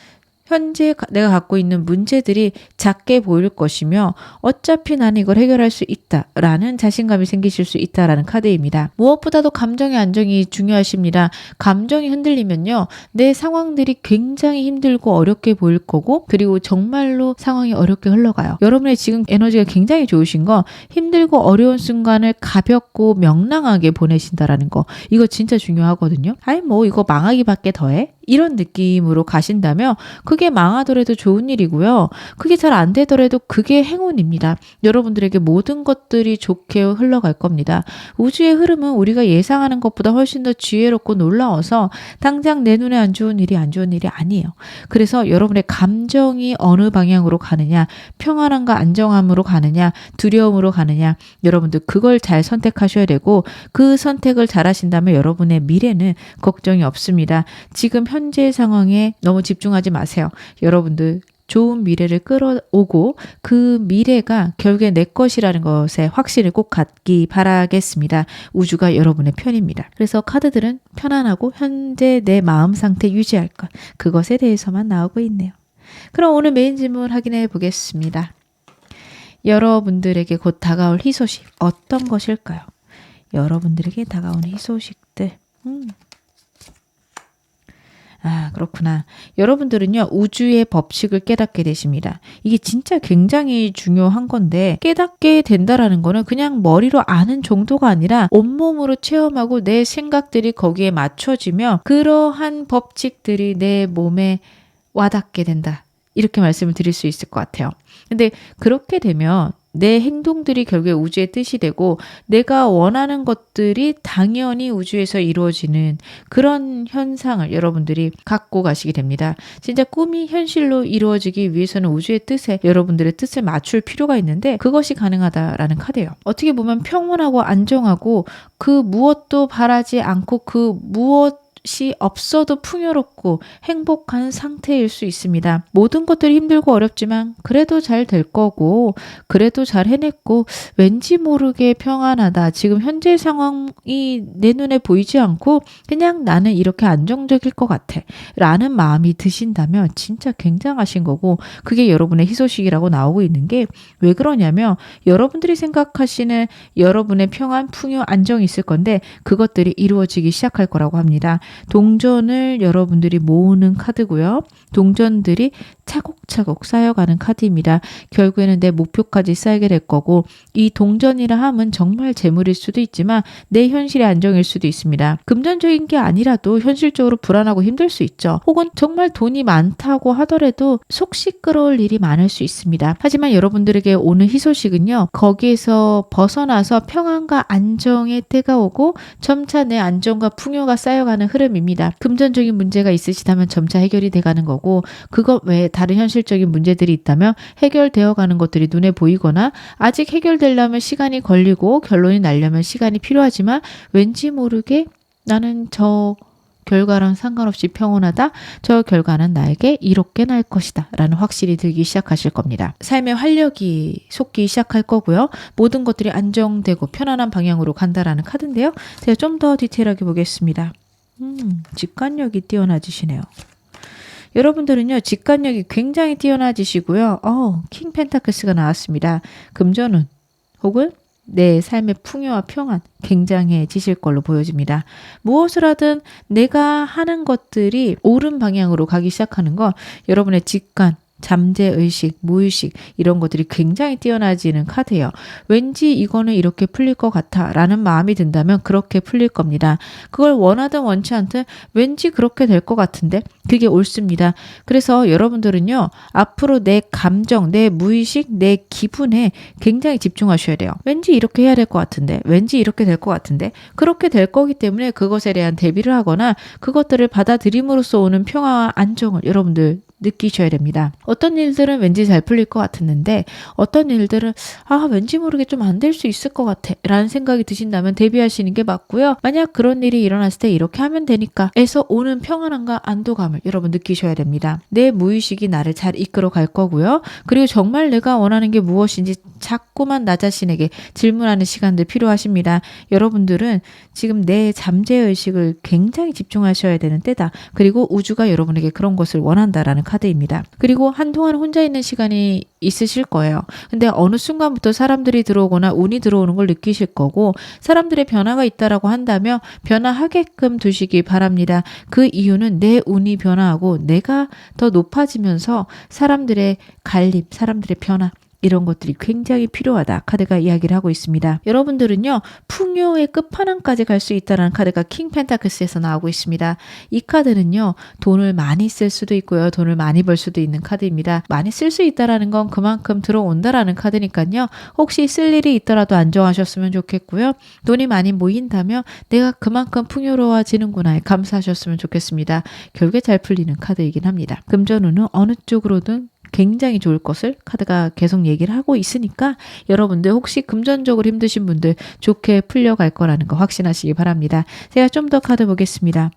현재 내가 갖고 있는 문제들이 작게 보일 것이며 어차피 나는 이걸 해결할 수 있다라는 자신감이 생기실 수 있다라는 카드입니다. 무엇보다도 감정의 안정이 중요하십니다. 감정이 흔들리면요. 내 상황들이 굉장히 힘들고 어렵게 보일 거고 그리고 정말로 상황이 어렵게 흘러가요. 여러분의 지금 에너지가 굉장히 좋으신 거 힘들고 어려운 순간을 가볍고 명랑하게 보내신다라는 거. 이거 진짜 중요하거든요. 아니 뭐 이거 망하기밖에 더해? 이런 느낌으로 가신다면 그게 망하더라도 좋은 일이고요. 그게 잘 안 되더라도 그게 행운입니다. 여러분들에게 모든 것들이 좋게 흘러갈 겁니다. 우주의 흐름은 우리가 예상하는 것보다 훨씬 더 지혜롭고 놀라워서 당장 내 눈에 안 좋은 일이 아니에요. 그래서 여러분의 감정이 어느 방향으로 가느냐, 평안함과 안정함으로 가느냐, 두려움으로 가느냐, 여러분들 그걸 잘 선택하셔야 되고 그 선택을 잘 하신다면 여러분의 미래는 걱정이 없습니다. 지금 현재 상황에 너무 집중하지 마세요. 여러분들 좋은 미래를 끌어오고 그 미래가 결국에 내 것이라는 것에 확신을 꼭 갖기 바라겠습니다. 우주가 여러분의 편입니다. 그래서 카드들은 편안하고 현재 내 마음 상태 유지할 것, 그것에 대해서만 나오고 있네요. 그럼 오늘 메인 질문 확인해 보겠습니다. 여러분들에게 곧 다가올 희소식 어떤 것일까요? 여러분들에게 다가오는 희소식들. 그렇구나. 여러분들은요, 우주의 법칙을 깨닫게 되십니다. 이게 진짜 굉장히 중요한 건데, 깨닫게 된다라는 거는 그냥 머리로 아는 정도가 아니라 온몸으로 체험하고 내 생각들이 거기에 맞춰지며 그러한 법칙들이 내 몸에 와닿게 된다. 이렇게 말씀을 드릴 수 있을 것 같아요. 근데 그렇게 되면 내 행동들이 결국에 우주의 뜻이 되고 내가 원하는 것들이 당연히 우주에서 이루어지는 그런 현상을 여러분들이 갖고 가시게 됩니다. 진짜 꿈이 현실로 이루어지기 위해서는 우주의 뜻에 여러분들의 뜻을 맞출 필요가 있는데 그것이 가능하다라는 카드예요. 어떻게 보면 평온하고 안정하고 그 무엇도 바라지 않고 그 무엇 없어도 풍요롭고 행복한 상태일 수 있습니다. 모든 것들이 힘들고 어렵지만 그래도 잘 될 거고 그래도 잘 해냈고 왠지 모르게 평안하다. 지금 현재 상황이 내 눈에 보이지 않고 그냥 나는 이렇게 안정적일 것 같아 라는 마음이 드신다면 진짜 굉장하신 거고 그게 여러분의 희소식이라고 나오고 있는 게 왜 그러냐면 여러분들이 생각하시는 여러분의 평안, 풍요, 안정이 있을 건데 그것들이 이루어지기 시작할 거라고 합니다. 동전을 여러분들이 모으는 카드고요. 동전들이 차곡차곡 쌓여가는 카드입니다. 결국에는 내 목표까지 쌓이게 될 거고 이 동전이라 함은 정말 재물일 수도 있지만 내 현실의 안정일 수도 있습니다. 금전적인 게 아니라도 현실적으로 불안하고 힘들 수 있죠. 혹은 정말 돈이 많다고 하더라도 속 시끄러울 일이 많을 수 있습니다. 하지만 여러분들에게 오는 희소식은요. 거기에서 벗어나서 평안과 안정의 때가 오고 점차 내 안정과 풍요가 쌓여가는 흐름입니다. 금전적인 문제가 있으시다면 점차 해결이 돼가는 거고 그것 외에 다른 현실적인 문제들이 있다면 해결되어 가는 것들이 눈에 보이거나 아직 해결되려면 시간이 걸리고 결론이 나려면 시간이 필요하지만 왠지 모르게 나는 저 결과랑 상관없이 평온하다. 저 결과는 나에게 이롭게 날 것이다. 라는 확실히 들기 시작하실 겁니다. 삶의 활력이 솟기 시작할 거고요. 모든 것들이 안정되고 편안한 방향으로 간다라는 카드인데요. 제가 좀 더 디테일하게 보겠습니다. 직관력이 뛰어나지시네요. 여러분들은요. 직관력이 굉장히 뛰어나지시고요. 킹 펜타클스가 나왔습니다. 금전운 혹은 내 삶의 풍요와 평안 굉장해지실 걸로 보여집니다. 무엇을 하든 내가 하는 것들이 옳은 방향으로 가기 시작하는 건 여러분의 직관, 잠재의식, 무의식 이런 것들이 굉장히 뛰어나지는 카드예요. 왠지 이거는 이렇게 풀릴 것 같아 라는 마음이 든다면 그렇게 풀릴 겁니다. 그걸 원하든 원치 않든 왠지 그렇게 될 것 같은데 그게 옳습니다. 그래서 여러분들은요. 앞으로 내 감정, 내 무의식, 내 기분에 굉장히 집중하셔야 돼요. 왠지 이렇게 해야 될 것 같은데 왠지 이렇게 될 것 같은데 그렇게 될 거기 때문에 그것에 대한 대비를 하거나 그것들을 받아들임으로써 오는 평화와 안정을 여러분들 느끼셔야 됩니다. 어떤 일들은 왠지 잘 풀릴 것 같았는데 어떤 일들은 왠지 모르게 좀 안 될 수 있을 것 같아 라는 생각이 드신다면 대비하시는 게 맞고요. 만약 그런 일이 일어났을 때 이렇게 하면 되니까 에서 오는 평안함과 안도감을 여러분 느끼셔야 됩니다. 내 무의식이 나를 잘 이끌어 갈 거고요. 그리고 정말 내가 원하는 게 무엇인지 자꾸만 나 자신에게 질문하는 시간들 필요하십니다. 여러분들은 지금 내 잠재의식을 굉장히 집중하셔야 되는 때다. 그리고 우주가 여러분에게 그런 것을 원한다라는 카드입니다. 그리고 한동안 혼자 있는 시간이 있으실 거예요. 근데 어느 순간부터 사람들이 들어오거나 운이 들어오는 걸 느끼실 거고 사람들의 변화가 있다라고 한다면 변화하게끔 두시기 바랍니다. 그 이유는 내 운이 변화하고 내가 더 높아지면서 사람들의 갈림, 사람들의 변화 이런 것들이 굉장히 필요하다. 카드가 이야기를 하고 있습니다. 여러분들은요. 풍요의 끝판왕까지 갈 수 있다는 카드가 킹 펜타클스에서 나오고 있습니다. 이 카드는요. 돈을 많이 쓸 수도 있고요. 돈을 많이 벌 수도 있는 카드입니다. 많이 쓸 수 있다라는 건 그만큼 들어온다라는 카드니까요. 혹시 쓸 일이 있더라도 안정하셨으면 좋겠고요. 돈이 많이 모인다면 내가 그만큼 풍요로워지는구나에 감사하셨으면 좋겠습니다. 결국에 잘 풀리는 카드이긴 합니다. 금전운은 어느 쪽으로든 굉장히 좋을 것을 카드가 계속 얘기를 하고 있으니까 여러분들 혹시 금전적으로 힘드신 분들 좋게 풀려갈 거라는 거 확신하시기 바랍니다. 제가 좀 더 카드 보겠습니다.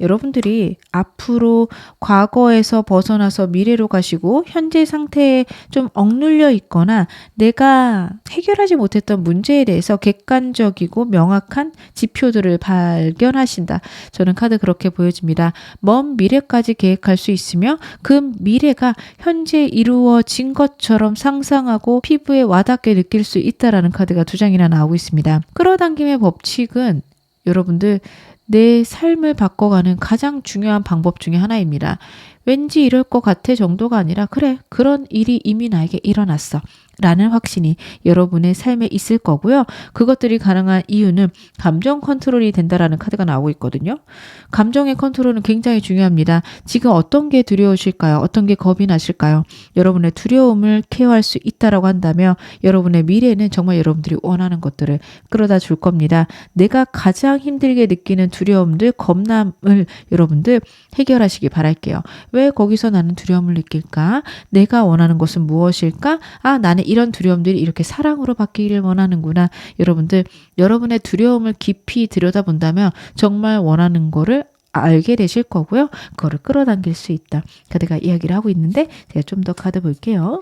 여러분들이 앞으로 과거에서 벗어나서 미래로 가시고 현재 상태에 좀 억눌려 있거나 내가 해결하지 못했던 문제에 대해서 객관적이고 명확한 지표들을 발견하신다. 저는 카드 그렇게 보여집니다. 먼 미래까지 계획할 수 있으며 그 미래가 현재 이루어진 것처럼 상상하고 피부에 와닿게 느낄 수 있다라는 카드가 2장이나 나오고 있습니다. 끌어당김의 법칙은 여러분들 내 삶을 바꿔가는 가장 중요한 방법 중에 하나입니다. 왠지 이럴 것 같아 정도가 아니라 그래 그런 일이 이미 나에게 일어났어 라는 확신이 여러분의 삶에 있을 거고요. 그것들이 가능한 이유는 감정 컨트롤이 된다라는 카드가 나오고 있거든요. 감정의 컨트롤은 굉장히 중요합니다. 지금 어떤 게 두려우실까요? 어떤 게 겁이 나실까요? 여러분의 두려움을 케어할 수 있다라고 한다면 여러분의 미래는 정말 여러분들이 원하는 것들을 끌어다 줄 겁니다. 내가 가장 힘들게 느끼는 두려움들, 겁남을 여러분들 해결하시기 바랄게요. 왜 거기서 나는 두려움을 느낄까? 내가 원하는 것은 무엇일까? 나는 이런 두려움들이 이렇게 사랑으로 바뀌기를 원하는구나. 여러분들 여러분의 두려움을 깊이 들여다본다면 정말 원하는 거를 알게 되실 거고요. 그거를 끌어당길 수 있다. 카드가 이야기를 하고 있는데 제가 좀 더 카드 볼게요.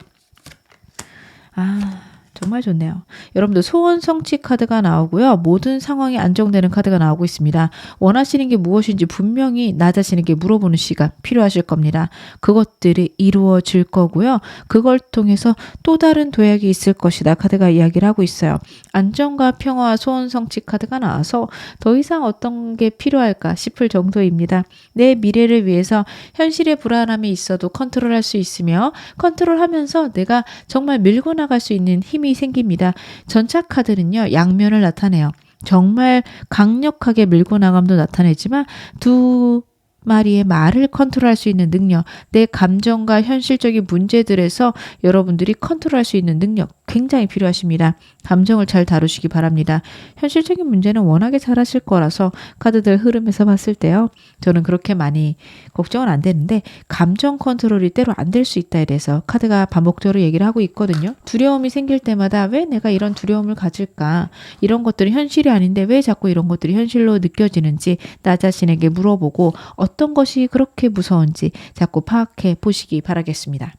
정말 좋네요. 여러분들 소원 성취 카드가 나오고요. 모든 상황이 안정되는 카드가 나오고 있습니다. 원하시는 게 무엇인지 분명히 나 자신에게 물어보는 시간 필요하실 겁니다. 그것들이 이루어질 거고요. 그걸 통해서 또 다른 도약이 있을 것이다. 카드가 이야기를 하고 있어요. 안정과 평화와 소원 성취 카드가 나와서 더 이상 어떤 게 필요할까 싶을 정도입니다. 내 미래를 위해서 현실의 불안함이 있어도 컨트롤할 수 있으며 컨트롤하면서 내가 정말 밀고 나갈 수 있는 힘이 생깁니다. 전차 카드는요. 양면을 나타내요. 정말 강력하게 밀고 나감도 나타내지만 두 마리의 말을 컨트롤할 수 있는 능력, 내 감정과 현실적인 문제들에서 여러분들이 컨트롤할 수 있는 능력 굉장히 필요하십니다. 감정을 잘 다루시기 바랍니다. 현실적인 문제는 워낙에 잘하실 거라서 카드들 흐름에서 봤을 때요. 저는 그렇게 많이 걱정은 안 되는데 감정 컨트롤이 때로 안 될 수 있다에 대해서 카드가 반복적으로 얘기를 하고 있거든요. 두려움이 생길 때마다 왜 내가 이런 두려움을 가질까? 이런 것들이 현실이 아닌데 왜 자꾸 이런 것들이 현실로 느껴지는지 나 자신에게 물어보고 어떤 것이 그렇게 무서운지 자꾸 파악해 보시기 바라겠습니다.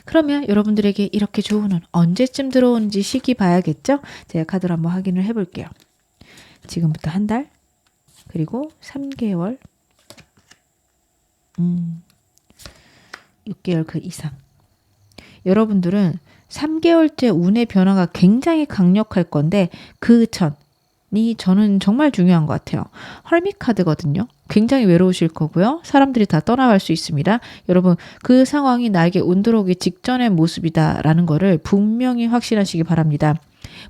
그러면 여러분들에게 이렇게 좋은 운 언제쯤 들어오는지 시기 봐야겠죠? 제가 카드를 한번 확인을 해볼게요. 지금부터 한 달, 그리고 3개월, 6개월 그 이상. 여러분들은 3개월째 운의 변화가 굉장히 강력할 건데 그 전이 저는 정말 중요한 것 같아요. 헐밋 카드거든요. 굉장히 외로우실 거고요. 사람들이 다 떠나갈 수 있습니다. 여러분 그 상황이 나에게 운 들어오기 직전의 모습이다라는 거를 분명히 확신하시기 바랍니다.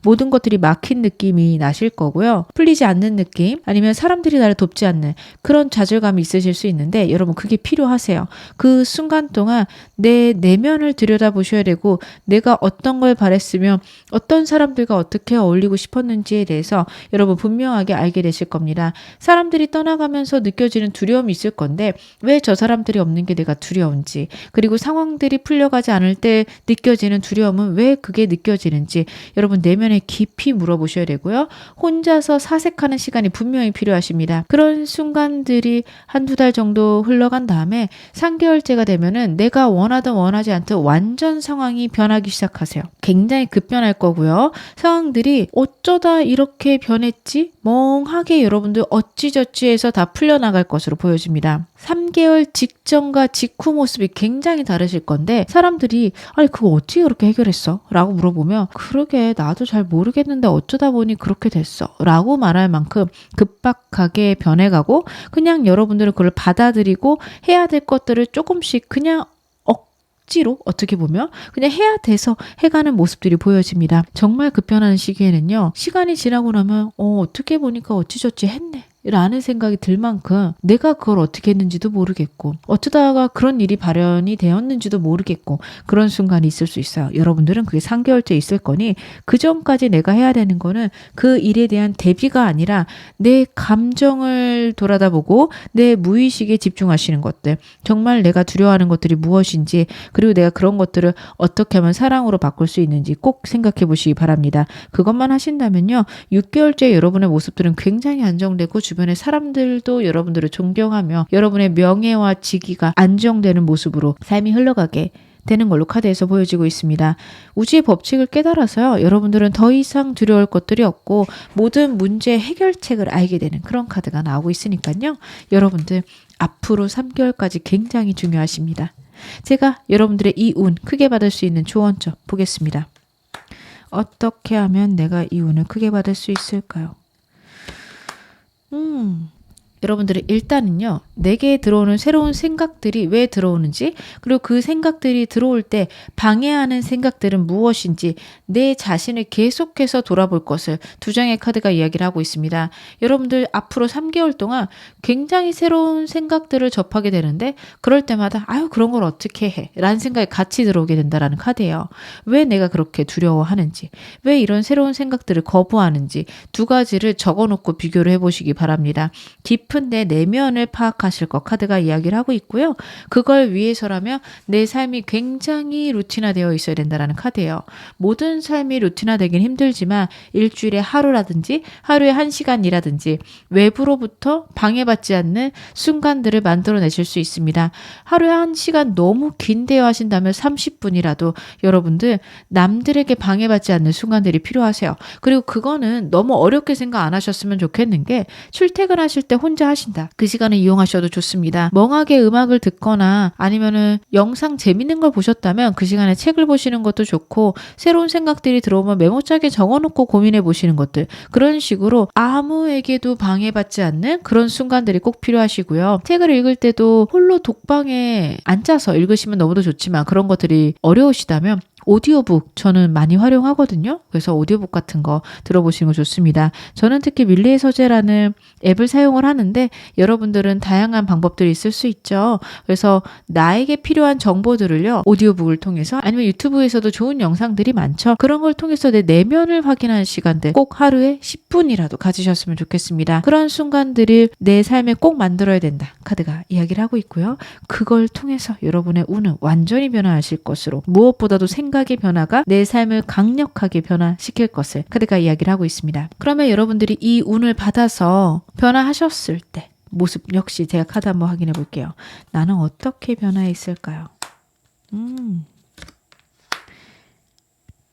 모든 것들이 막힌 느낌이 나실 거고요. 풀리지 않는 느낌, 아니면 사람들이 나를 돕지 않는 그런 좌절감이 있으실 수 있는데 여러분 그게 필요하세요. 그 순간 동안 내 내면을 들여다보셔야 되고 내가 어떤 걸 바랬으며 어떤 사람들과 어떻게 어울리고 싶었는지에 대해서 여러분 분명하게 알게 되실 겁니다. 사람들이 떠나가면서 느껴지는 두려움이 있을 건데 왜 저 사람들이 없는 게 내가 두려운지, 그리고 상황들이 풀려가지 않을 때 느껴지는 두려움은 왜 그게 느껴지는지 여러분 내면에 깊이 물어보셔야 되고요. 혼자서 사색하는 시간이 분명히 필요하십니다. 그런 순간들이 한두 달 정도 흘러간 다음에 3개월째가 되면은 내가 원하든 원하지 않든 완전 상황이 변하기 시작하세요. 굉장히 급변할 거고요. 상황들이 어쩌다 이렇게 변했지? 멍하게 여러분들 어찌저찌해서 다 풀려나갈 것으로 보여집니다. 3개월 직전과 직후 모습이 굉장히 다르실 건데 사람들이 아니 그거 어떻게 그렇게 해결했어? 라고 물어보면 그러게 나도 잘 모르겠는데 어쩌다 보니 그렇게 됐어 라고 말할 만큼 급박하게 변해가고 그냥 여러분들은 그걸 받아들이고 해야 될 것들을 조금씩 그냥 억지로 어떻게 보면 그냥 해야 돼서 해가는 모습들이 보여집니다. 정말 급변하는 시기에는요. 시간이 지나고 나면 어떻게 보니까 어찌저찌 했네. 라는 생각이 들 만큼 내가 그걸 어떻게 했는지도 모르겠고 어쩌다가 그런 일이 발현이 되었는지도 모르겠고 그런 순간이 있을 수 있어요. 여러분들은 그게 3개월째 있을 거니 그 전까지 내가 해야 되는 거는 그 일에 대한 대비가 아니라 내 감정을 돌아다보고 내 무의식에 집중하시는 것들, 정말 내가 두려워하는 것들이 무엇인지, 그리고 내가 그런 것들을 어떻게 하면 사랑으로 바꿀 수 있는지 꼭 생각해 보시기 바랍니다. 그것만 하신다면요. 6개월째 여러분의 모습들은 굉장히 안정되고 주변의 사람들도 여러분들을 존경하며 여러분의 명예와 직위가 안정되는 모습으로 삶이 흘러가게 되는 걸로 카드에서 보여지고 있습니다. 우주의 법칙을 깨달아서요. 여러분들은 더 이상 두려울 것들이 없고 모든 문제 해결책을 알게 되는 그런 카드가 나오고 있으니까요. 여러분들 앞으로 3개월까지 굉장히 중요하십니다. 제가 여러분들의 이 운 크게 받을 수 있는 조언점 보겠습니다. 어떻게 하면 내가 이 운을 크게 받을 수 있을까요? 여러분들이 일단은요. 내게 들어오는 새로운 생각들이 왜 들어오는지, 그리고 그 생각들이 들어올 때 방해하는 생각들은 무엇인지 내 자신을 계속해서 돌아볼 것을 두 장의 카드가 이야기를 하고 있습니다. 여러분들 앞으로 3개월 동안 굉장히 새로운 생각들을 접하게 되는데 그럴 때마다 아유 그런 걸 어떻게 해? 라는 생각이 같이 들어오게 된다라는 카드예요. 왜 내가 그렇게 두려워하는지, 왜 이런 새로운 생각들을 거부하는지 두 가지를 적어놓고 비교를 해보시기 바랍니다. 깊은 내 내면을 파악하실 것 카드가 이야기를 하고 있고요. 그걸 위해서라면 내 삶이 굉장히 루틴화되어 있어야 된다는 카드예요. 모든 삶이 루틴화되긴 힘들지만 일주일에 하루라든지 하루에 1시간이라든지 외부로부터 방해받지 않는 순간들을 만들어내실 수 있습니다. 하루에 1시간 너무 긴데요 하신다면 30분이라도 여러분들 남들에게 방해받지 않는 순간들이 필요하세요. 그리고 그거는 너무 어렵게 생각 안 하셨으면 좋겠는 게 출퇴근하실 때 혼자 하신다. 그 시간을 이용하셔도 좋습니다. 멍하게 음악을 듣거나 아니면은 영상 재밌는 걸 보셨다면 그 시간에 책을 보시는 것도 좋고 새로운 생각들이 들어오면 메모장에 적어놓고 고민해 보시는 것들, 그런 식으로 아무에게도 방해받지 않는 그런 순간들이 꼭 필요하시고요. 책을 읽을 때도 홀로 독방에 앉아서 읽으시면 너무도 좋지만 그런 것들이 어려우시다면 오디오북 저는 많이 활용하거든요. 그래서 오디오북 같은 거 들어보시는 거 좋습니다. 저는 특히 밀리의 서재라는 앱을 사용을 하는데 여러분들은 다양한 방법들이 있을 수 있죠. 그래서 나에게 필요한 정보들을요. 오디오북을 통해서 아니면 유튜브에서도 좋은 영상들이 많죠. 그런 걸 통해서 내 내면을 확인하는 시간들 꼭 하루에 10분이라도 가지셨으면 좋겠습니다. 그런 순간들을 내 삶에 꼭 만들어야 된다. 카드가 이야기를 하고 있고요. 그걸 통해서 여러분의 운은 완전히 변화하실 것으로, 무엇보다도 생각의 변화가 내 삶을 강력하게 변화시킬 것을 카드가 이야기를 하고 있습니다. 그러면 여러분들이 이 운을 받아서 변화하셨을 때 모습 역시 제가 카드 한번 확인해 볼게요. 나는 어떻게 변화해 있을까요?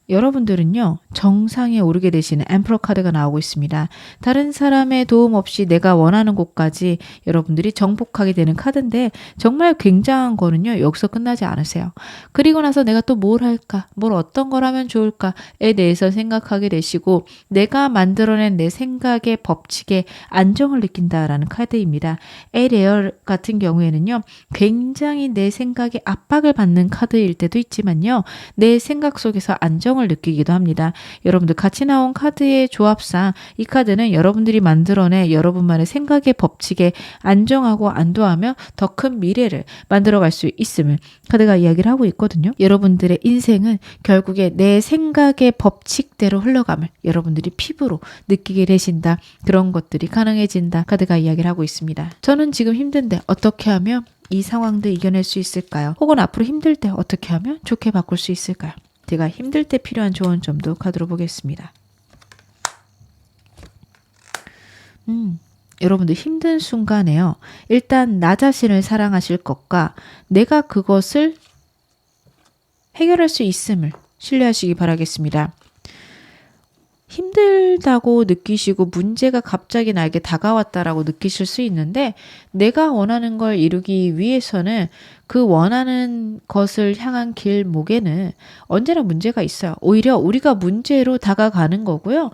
여러분들은요. 정상에 오르게 되시는 엠퍼러 카드가 나오고 있습니다. 다른 사람의 도움 없이 내가 원하는 곳까지 여러분들이 정복하게 되는 카드인데 정말 굉장한 거는요. 여기서 끝나지 않으세요. 그리고 나서 내가 또 뭘 할까? 뭘 어떤 걸 하면 좋을까에 대해서 생각하게 되시고 내가 만들어낸 내 생각의 법칙에 안정을 느낀다라는 카드입니다. 에레어 같은 경우에는요. 굉장히 내 생각에 압박을 받는 카드일 때도 있지만요. 내 생각 속에서 안정 안정을 느끼기도 합니다. 여러분들 같이 나온 카드의 조합상 이 카드는 여러분들이 만들어낸 여러분만의 생각의 법칙에 안정하고 안도하며 더 큰 미래를 만들어갈 수 있음을 카드가 이야기를 하고 있거든요. 여러분들의 인생은 결국에 내 생각의 법칙대로 흘러감을 여러분들이 피부로 느끼게 되신다. 그런 것들이 가능해진다. 카드가 이야기를 하고 있습니다. 저는 지금 힘든데 어떻게 하면 이 상황도 이겨낼 수 있을까요? 혹은 앞으로 힘들 때 어떻게 하면 좋게 바꿀 수 있을까요? 제가 힘들 때 필요한 조언 좀도 카드로 보겠습니다. 여러분들 힘든 순간에요. 일단 나 자신을 사랑하실 것과 내가 그것을 해결할 수 있음을 신뢰하시기 바라겠습니다. 힘들다고 느끼시고 문제가 갑자기 나에게 다가왔다라고 느끼실 수 있는데 내가 원하는 걸 이루기 위해서는 그 원하는 것을 향한 길목에는 언제나 문제가 있어요. 오히려 우리가 문제로 다가가는 거고요.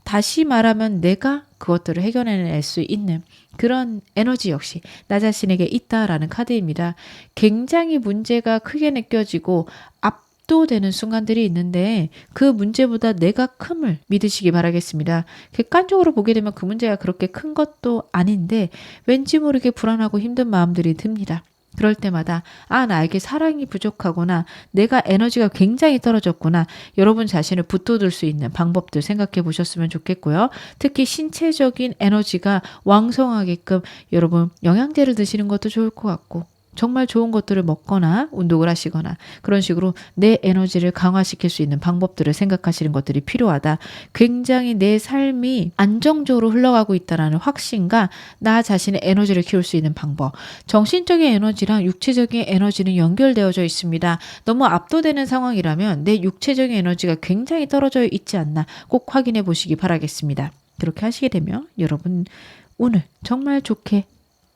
다시 말하면 내가 그것들을 해결해낼 수 있는 그런 에너지 역시 나 자신에게 있다라는 카드입니다. 굉장히 문제가 크게 느껴지고 압도되는 순간들이 있는데 그 문제보다 내가 큼을 믿으시기 바라겠습니다. 객관적으로 보게 되면 그 문제가 그렇게 큰 것도 아닌데 왠지 모르게 불안하고 힘든 마음들이 듭니다. 그럴 때마다 나에게 사랑이 부족하구나. 내가 에너지가 굉장히 떨어졌구나. 여러분 자신을 붙돋을 수 있는 방법들 생각해 보셨으면 좋겠고요. 특히 신체적인 에너지가 왕성하게끔 여러분 영양제를 드시는 것도 좋을 것 같고 정말 좋은 것들을 먹거나 운동을 하시거나 그런 식으로 내 에너지를 강화시킬 수 있는 방법들을 생각하시는 것들이 필요하다. 굉장히 내 삶이 안정적으로 흘러가고 있다는 확신과 나 자신의 에너지를 키울 수 있는 방법. 정신적인 에너지랑 육체적인 에너지는 연결되어져 있습니다. 너무 압도되는 상황이라면 내 육체적인 에너지가 굉장히 떨어져 있지 않나 꼭 확인해 보시기 바라겠습니다. 그렇게 하시게 되면 여러분 오늘 정말 좋게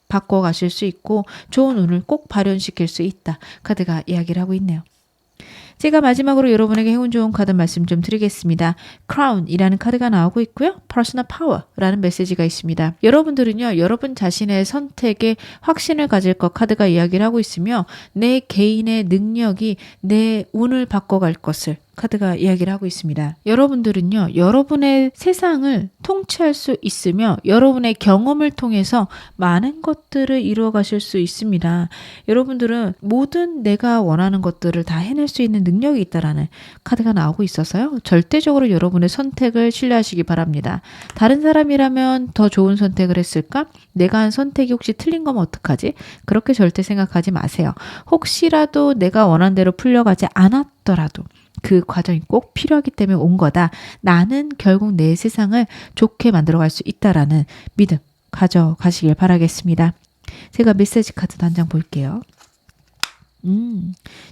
바꿔가실 수 있고 좋은 운을 꼭 발현시킬 수 있다. 카드가 이야기를 하고 있네요. 제가 마지막으로 여러분에게 행운 좋은 카드 말씀 좀 드리겠습니다. Crown이라는 카드가 나오고 있고요. Personal Power라는 메시지가 있습니다. 여러분들은요. 여러분 자신의 선택에 확신을 가질 것 카드가 이야기를 하고 있으며 내 개인의 능력이 내 운을 바꿔갈 것을 카드가 이야기를 하고 있습니다. 여러분들은요. 여러분의 세상을 통치할 수 있으며 여러분의 경험을 통해서 많은 것들을 이루어 가실 수 있습니다. 여러분들은 모든 내가 원하는 것들을 다 해낼 수 있는 능력이 있다라는 카드가 나오고 있어서요. 절대적으로 여러분의 선택을 신뢰하시기 바랍니다. 다른 사람이라면 더 좋은 선택을 했을까? 내가 한 선택이 혹시 틀린 거면 어떡하지? 그렇게 절대 생각하지 마세요. 혹시라도 내가 원한 대로 풀려가지 않았더라도 그 과정이 꼭 필요하기 때문에 온 거다. 나는 결국 내 세상을 좋게 만들어갈 수 있다라는 믿음 가져가시길 바라겠습니다. 제가 메시지 카드도 한 장 볼게요.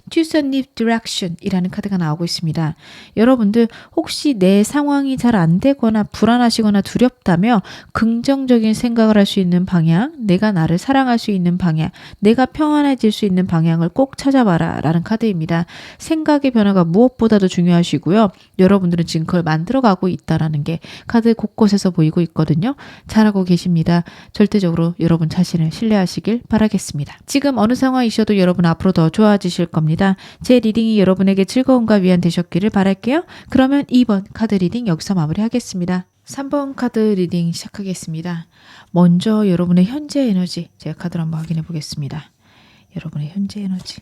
Choose a new direction 이라는 카드가 나오고 있습니다. 여러분들 혹시 내 상황이 잘 안 되거나 불안하시거나 두렵다며 긍정적인 생각을 할 수 있는 방향, 내가 나를 사랑할 수 있는 방향, 내가 평안해질 수 있는 방향을 꼭 찾아봐라 라는 카드입니다. 생각의 변화가 무엇보다도 중요하시고요. 여러분들은 지금 그걸 만들어가고 있다라는 게 카드 곳곳에서 보이고 있거든요. 잘하고 계십니다. 절대적으로 여러분 자신을 신뢰하시길 바라겠습니다. 지금 어느 상황이셔도 여러분 앞으로 더 좋아지실 겁니다. 제 리딩이 여러분에게 즐거움과 위안 되셨기를 바랄게요. 그러면 2번 카드 리딩 여기서 마무리하겠습니다. 3번 카드 리딩 시작하겠습니다. 먼저 여러분의 현재 에너지 제가 카드를 한번 확인해 보겠습니다. 여러분의 현재 에너지.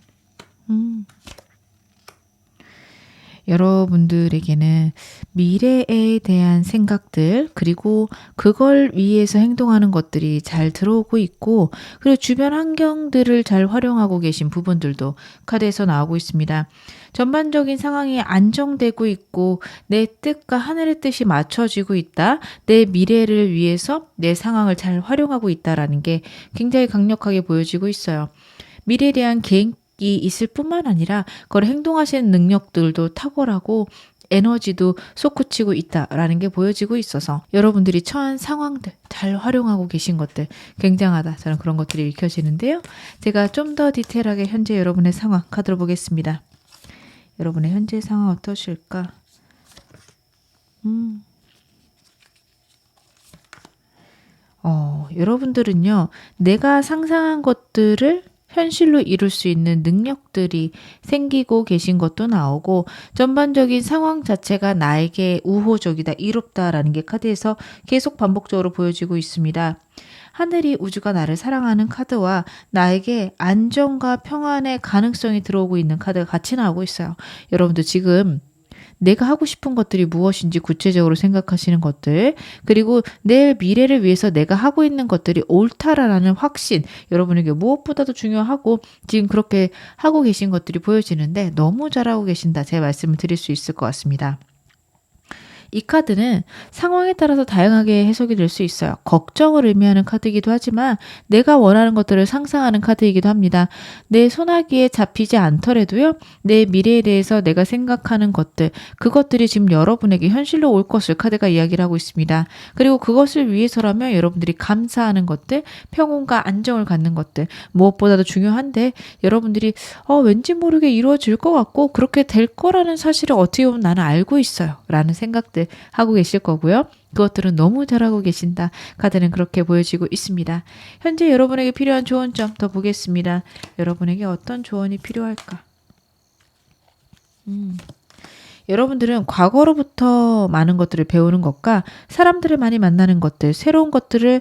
여러분들에게는 미래에 대한 생각들 그리고 그걸 위해서 행동하는 것들이 잘 들어오고 있고 그리고 주변 환경들을 잘 활용하고 계신 부분들도 카드에서 나오고 있습니다. 전반적인 상황이 안정되고 있고 내 뜻과 하늘의 뜻이 맞춰지고 있다. 내 미래를 위해서 내 상황을 잘 활용하고 있다라는 게 굉장히 강력하게 보여지고 있어요. 미래에 대한 계획 이 있을 뿐만 아니라 그걸 행동하시는 능력들도 탁월하고 에너지도 솟구치고 있다라는 게 보여지고 있어서 여러분들이 처한 상황들 잘 활용하고 계신 것들 굉장하다. 저는 그런 것들이 읽혀지는데요. 제가 좀 더 디테일하게 현재 여러분의 상황 카드로 보겠습니다. 여러분의 현재 상황 어떠실까? 여러분들은요. 내가 상상한 것들을 현실로 이룰 수 있는 능력들이 생기고 계신 것도 나오고 전반적인 상황 자체가 나에게 우호적이다, 이롭다라는 게 카드에서 계속 반복적으로 보여지고 있습니다. 하늘이 우주가 나를 사랑하는 카드와 나에게 안정과 평안의 가능성이 들어오고 있는 카드가 같이 나오고 있어요. 여러분들 지금 내가 하고 싶은 것들이 무엇인지 구체적으로 생각하시는 것들, 그리고 내 미래를 위해서 내가 하고 있는 것들이 옳다라는 확신, 여러분에게 무엇보다도 중요하고 지금 그렇게 하고 계신 것들이 보여지는데 너무 잘하고 계신다, 제 말씀을 드릴 수 있을 것 같습니다. 이 카드는 상황에 따라서 다양하게 해석이 될 수 있어요. 걱정을 의미하는 카드이기도 하지만 내가 원하는 것들을 상상하는 카드이기도 합니다. 내 소나기에 잡히지 않더라도요, 내 미래에 대해서 내가 생각하는 것들, 그것들이 지금 여러분에게 현실로 올 것을 카드가 이야기를 하고 있습니다. 그리고 그것을 위해서라면 여러분들이 감사하는 것들, 평온과 안정을 갖는 것들, 무엇보다도 중요한데 여러분들이 왠지 모르게 이루어질 것 같고 그렇게 될 거라는 사실을 어떻게 보면 나는 알고 있어요 라는 생각들 하고 계실 거고요. 그것들은 너무 잘하고 계신다. 카드는 그렇게 보여지고 있습니다. 현재 여러분에게 필요한 조언 좀 더 보겠습니다. 여러분에게 어떤 조언이 필요할까? 여러분들은 과거로부터 많은 것들을 배우는 것과 사람들을 많이 만나는 것들, 새로운 것들을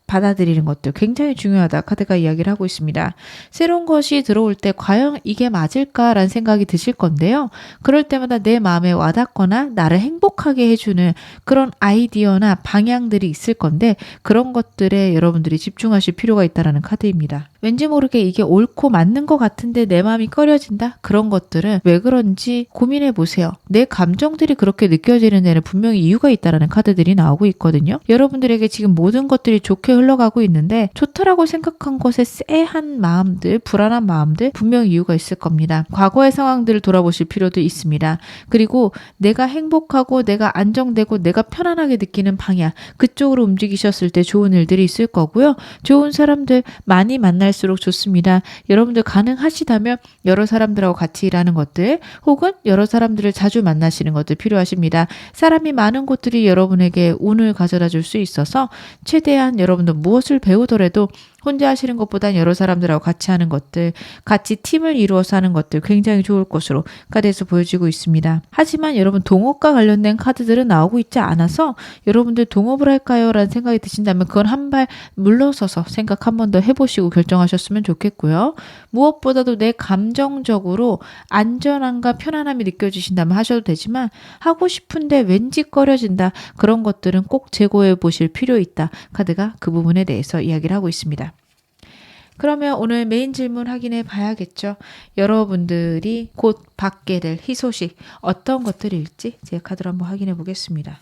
받아들이는 것들 굉장히 중요하다, 카드가 이야기를 하고 있습니다. 새로운 것이 들어올 때 과연 이게 맞을까라는 생각이 드실 건데요. 그럴 때마다 내 마음에 와닿거나 나를 행복하게 해주는 그런 아이디어나 방향들이 있을 건데 그런 것들에 여러분들이 집중하실 필요가 있다는 카드입니다. 왠지 모르게 이게 옳고 맞는 것 같은데 내 마음이 꺼려진다? 그런 것들은 왜 그런지 고민해 보세요. 내 감정들이 그렇게 느껴지는 데는 분명히 이유가 있다는 카드들이 나오고 있거든요. 여러분들에게 지금 모든 것들이 좋게 흘러가고 있는데 좋다라고 생각한 것에 쎄한 마음들, 불안한 마음들 분명히 이유가 있을 겁니다. 과거의 상황들을 돌아보실 필요도 있습니다. 그리고 내가 행복하고 내가 안정되고 내가 편안하게 느끼는 방향, 그쪽으로 움직이셨을 때 좋은 일들이 있을 거고요. 좋은 사람들 많이 만날수록 좋습니다. 여러분들 가능하시다면 여러 사람들하고 같이 일하는 것들 혹은 여러 사람들을 자주 만나시는 것들 필요하십니다. 사람이 많은 곳들이 여러분에게 운을 가져다 줄 수 있어서 최대한 여러분들 무엇을 배우더라도 혼자 하시는 것보단 여러 사람들하고 같이 하는 것들, 같이 팀을 이루어서 하는 것들 굉장히 좋을 것으로 카드에서 보여지고 있습니다. 하지만 여러분 동업과 관련된 카드들은 나오고 있지 않아서 여러분들 동업을 할까요? 라는 생각이 드신다면 그건 한 발 물러서서 생각 한 번 더 해보시고 결정하셨으면 좋겠고요. 무엇보다도 내 감정적으로 안전함과 편안함이 느껴지신다면 하셔도 되지만 하고 싶은데 왠지 꺼려진다, 그런 것들은 꼭 재고해 보실 필요 있다. 카드가 그 부분에 대해서 이야기를 하고 있습니다. 그러면 오늘 메인 질문 확인해 봐야겠죠. 여러분들이 곧 받게 될 희소식 어떤 것들일지 제 카드로 한번 확인해 보겠습니다.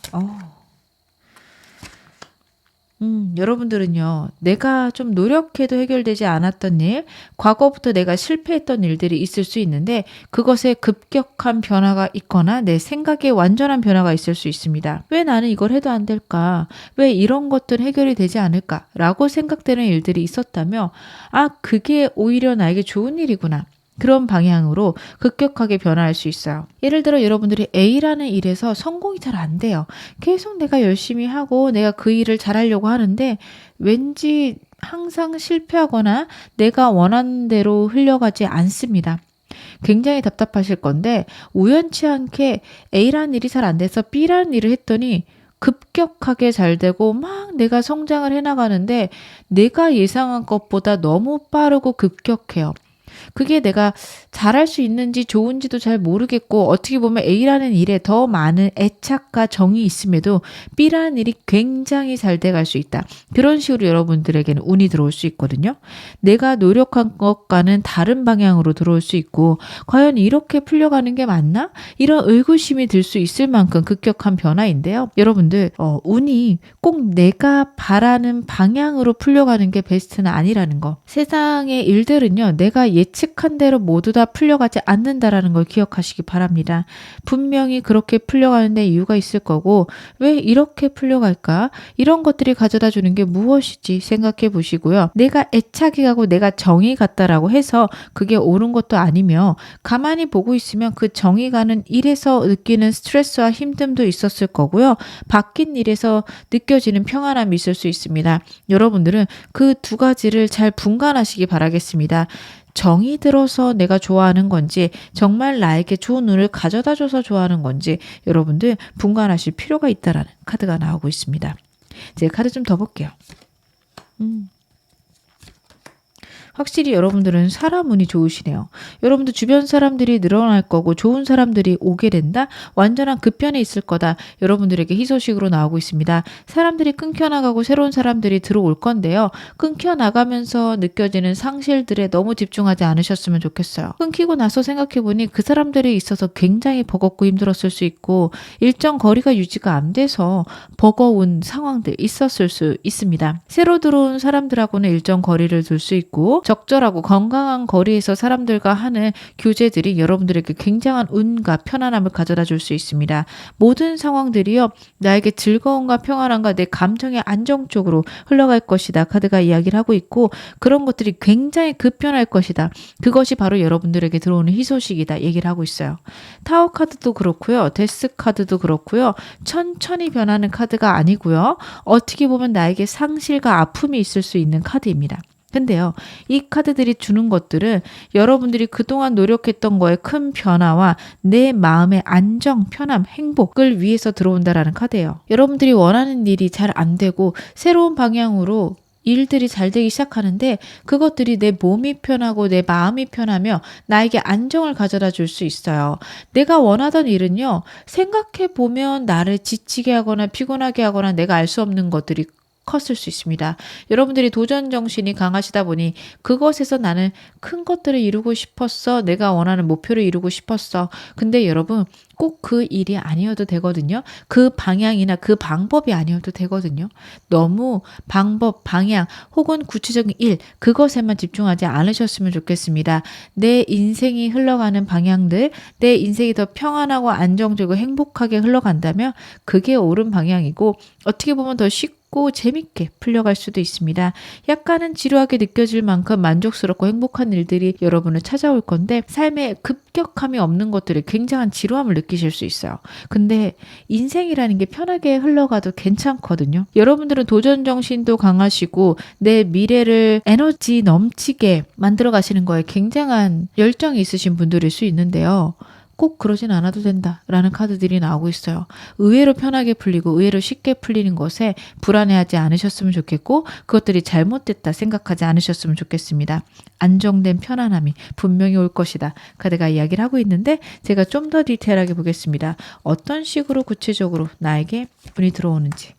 여러분들은요, 내가 좀 노력해도 해결되지 않았던 일, 과거부터 내가 실패했던 일들이 있을 수 있는데 그것에 급격한 변화가 있거나 내 생각에 완전한 변화가 있을 수 있습니다. 왜 나는 이걸 해도 안 될까? 왜 이런 것들 해결이 되지 않을까? 라고 생각되는 일들이 있었다며 그게 오히려 나에게 좋은 일이구나. 그런 방향으로 급격하게 변화할 수 있어요. 예를 들어 여러분들이 A라는 일에서 성공이 잘 안 돼요. 계속 내가 열심히 하고 내가 그 일을 잘하려고 하는데 왠지 항상 실패하거나 내가 원하는 대로 흘러가지 않습니다. 굉장히 답답하실 건데 우연치 않게 A라는 일이 잘 안 돼서 B라는 일을 했더니 급격하게 잘 되고 막 내가 성장을 해나가는데 내가 예상한 것보다 너무 빠르고 급격해요. 그게 내가 잘할 수 있는지 좋은지도 잘 모르겠고 어떻게 보면 A라는 일에 더 많은 애착과 정이 있음에도 B라는 일이 굉장히 잘 돼갈 수 있다. 그런 식으로 여러분들에게는 운이 들어올 수 있거든요. 내가 노력한 것과는 다른 방향으로 들어올 수 있고 과연 이렇게 풀려가는 게 맞나? 이런 의구심이 들 수 있을 만큼 급격한 변화인데요. 여러분들 운이 꼭 내가 바라는 방향으로 풀려가는 게 베스트는 아니라는 거. 세상의 일들은요, 내가 예측한 대로 모두 다 풀려가지 않는다라는 걸 기억하시기 바랍니다. 분명히 그렇게 풀려가는데 이유가 있을 거고 왜 이렇게 풀려갈까? 이런 것들이 가져다 주는 게 무엇이지 생각해 보시고요. 내가 애착이 가고 내가 정이 갔다라고 해서 그게 옳은 것도 아니며 가만히 보고 있으면 그 정이 가는 일에서 느끼는 스트레스와 힘듦도 있었을 거고요. 바뀐 일에서 느껴지는 평안함이 있을 수 있습니다. 여러분들은 그 두 가지를 잘 분간하시기 바라겠습니다. 정이 들어서 내가 좋아하는 건지 정말 나에게 좋은 운을 가져다 줘서 좋아하는 건지 여러분들 분간하실 필요가 있다라는 카드가 나오고 있습니다. 제가 카드 좀 더 볼게요. 확실히 여러분들은 사람 운이 좋으시네요. 여러분들 주변 사람들이 늘어날 거고 좋은 사람들이 오게 된다. 완전한 급변에 있을 거다. 여러분들에게 희소식으로 나오고 있습니다. 사람들이 끊겨나가고 새로운 사람들이 들어올 건데요. 끊겨나가면서 느껴지는 상실들에 너무 집중하지 않으셨으면 좋겠어요. 끊기고 나서 생각해보니 그 사람들이 있어서 굉장히 버겁고 힘들었을 수 있고 일정 거리가 유지가 안 돼서 버거운 상황들 있었을 수 있습니다. 새로 들어온 사람들하고는 일정 거리를 둘 수 있고 적절하고 건강한 거리에서 사람들과 하는 교제들이 여러분들에게 굉장한 운과 편안함을 가져다 줄 수 있습니다. 모든 상황들이요. 나에게 즐거움과 평안함과 내 감정의 안정 쪽으로 흘러갈 것이다. 카드가 이야기를 하고 있고 그런 것들이 굉장히 급변할 것이다. 그것이 바로 여러분들에게 들어오는 희소식이다. 얘기를 하고 있어요. 타워 카드도 그렇고요. 데스 카드도 그렇고요. 천천히 변하는 카드가 아니고요. 어떻게 보면 나에게 상실과 아픔이 있을 수 있는 카드입니다. 근데요, 이 카드들이 주는 것들은 여러분들이 그동안 노력했던 거에 큰 변화와 내 마음의 안정, 편함, 행복을 위해서 들어온다라는 카드예요. 여러분들이 원하는 일이 잘 안 되고 새로운 방향으로 일들이 잘 되기 시작하는데 그것들이 내 몸이 편하고 내 마음이 편하며 나에게 안정을 가져다 줄 수 있어요. 내가 원하던 일은요, 생각해보면 나를 지치게 하거나 피곤하게 하거나 내가 알 수 없는 것들이 컸을 수 있습니다. 여러분들이 도전 정신이 강하시다 보니 그것에서 나는 큰 것들을 이루고 싶었어. 내가 원하는 목표를 이루고 싶었어. 근데 여러분 꼭 그 일이 아니어도 되거든요. 그 방향이나 그 방법이 아니어도 되거든요. 너무 방법, 방향 혹은 구체적인 일 그것에만 집중하지 않으셨으면 좋겠습니다. 내 인생이 흘러가는 방향들, 내 인생이 더 평안하고 안정적이고 행복하게 흘러간다면 그게 옳은 방향이고 어떻게 보면 더 쉽고 재밌게 풀려갈 수도 있습니다. 약간은 지루하게 느껴질 만큼 만족스럽고 행복한 일들이 여러분을 찾아올 건데 삶에 급격함이 없는 것들이 굉장한 지루함을 느끼실 수 있어요. 근데 인생이라는 게 편하게 흘러가도 괜찮거든요. 여러분들은 도전 정신도 강하시고 내 미래를 에너지 넘치게 만들어 가시는 거에 굉장한 열정이 있으신 분들일 수 있는데요. 꼭 그러진 않아도 된다라는 카드들이 나오고 있어요. 의외로 편하게 풀리고 의외로 쉽게 풀리는 것에 불안해하지 않으셨으면 좋겠고 그것들이 잘못됐다 생각하지 않으셨으면 좋겠습니다. 안정된 편안함이 분명히 올 것이다. 카드가 이야기를 하고 있는데 제가 좀 더 디테일하게 보겠습니다. 어떤 식으로 구체적으로 나에게 운이 들어오는지.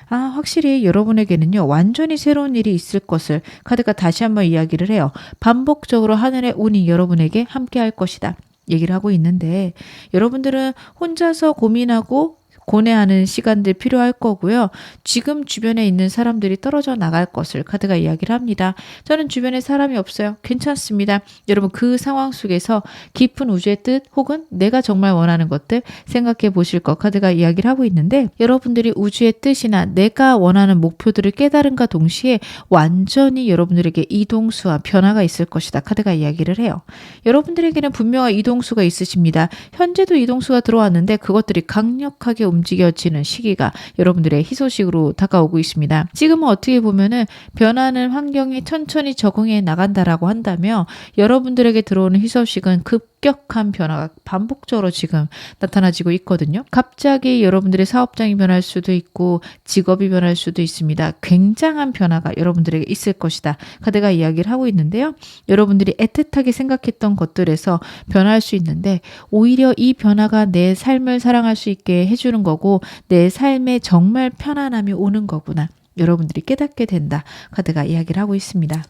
확실히 여러분에게는요, 완전히 새로운 일이 있을 것을 카드가 다시 한번 이야기를 해요. 반복적으로 하늘의 운이 여러분에게 함께 할 것이다. 얘기를 하고 있는데 여러분들은 혼자서 고민하고 고뇌하는 시간들 필요할 거고요. 지금 주변에 있는 사람들이 떨어져 나갈 것을 카드가 이야기를 합니다. 저는 주변에 사람이 없어요. 괜찮습니다. 여러분 그 상황 속에서 깊은 우주의 뜻 혹은 내가 정말 원하는 것들 생각해 보실 것 카드가 이야기를 하고 있는데 여러분들이 우주의 뜻이나 내가 원하는 목표들을 깨달음과 동시에 완전히 여러분들에게 이동수와 변화가 있을 것이다. 카드가 이야기를 해요. 여러분들에게는 분명한 이동수가 있으십니다. 현재도 이동수가 들어왔는데 그것들이 강력하게 움직여지는 시기가 여러분들의 희소식으로 다가오고 있습니다. 지금은 어떻게 보면은 변하는 환경에 천천히 적응해 나간다라고 한다면 여러분들에게 들어오는 희소식은 급격한 변화가 반복적으로 지금 나타나지고 있거든요. 갑자기 여러분들의 사업장이 변할 수도 있고 직업이 변할 수도 있습니다. 굉장한 변화가 여러분들에게 있을 것이다. 카드가 이야기를 하고 있는데요. 여러분들이 애틋하게 생각했던 것들에서 변할 수 있는데 오히려 이 변화가 내 삶을 사랑할 수 있게 해주는 거고 내 삶에 정말 편안함이 오는 거구나. 여러분들이 깨닫게 된다. 카드가 이야기를 하고 있습니다.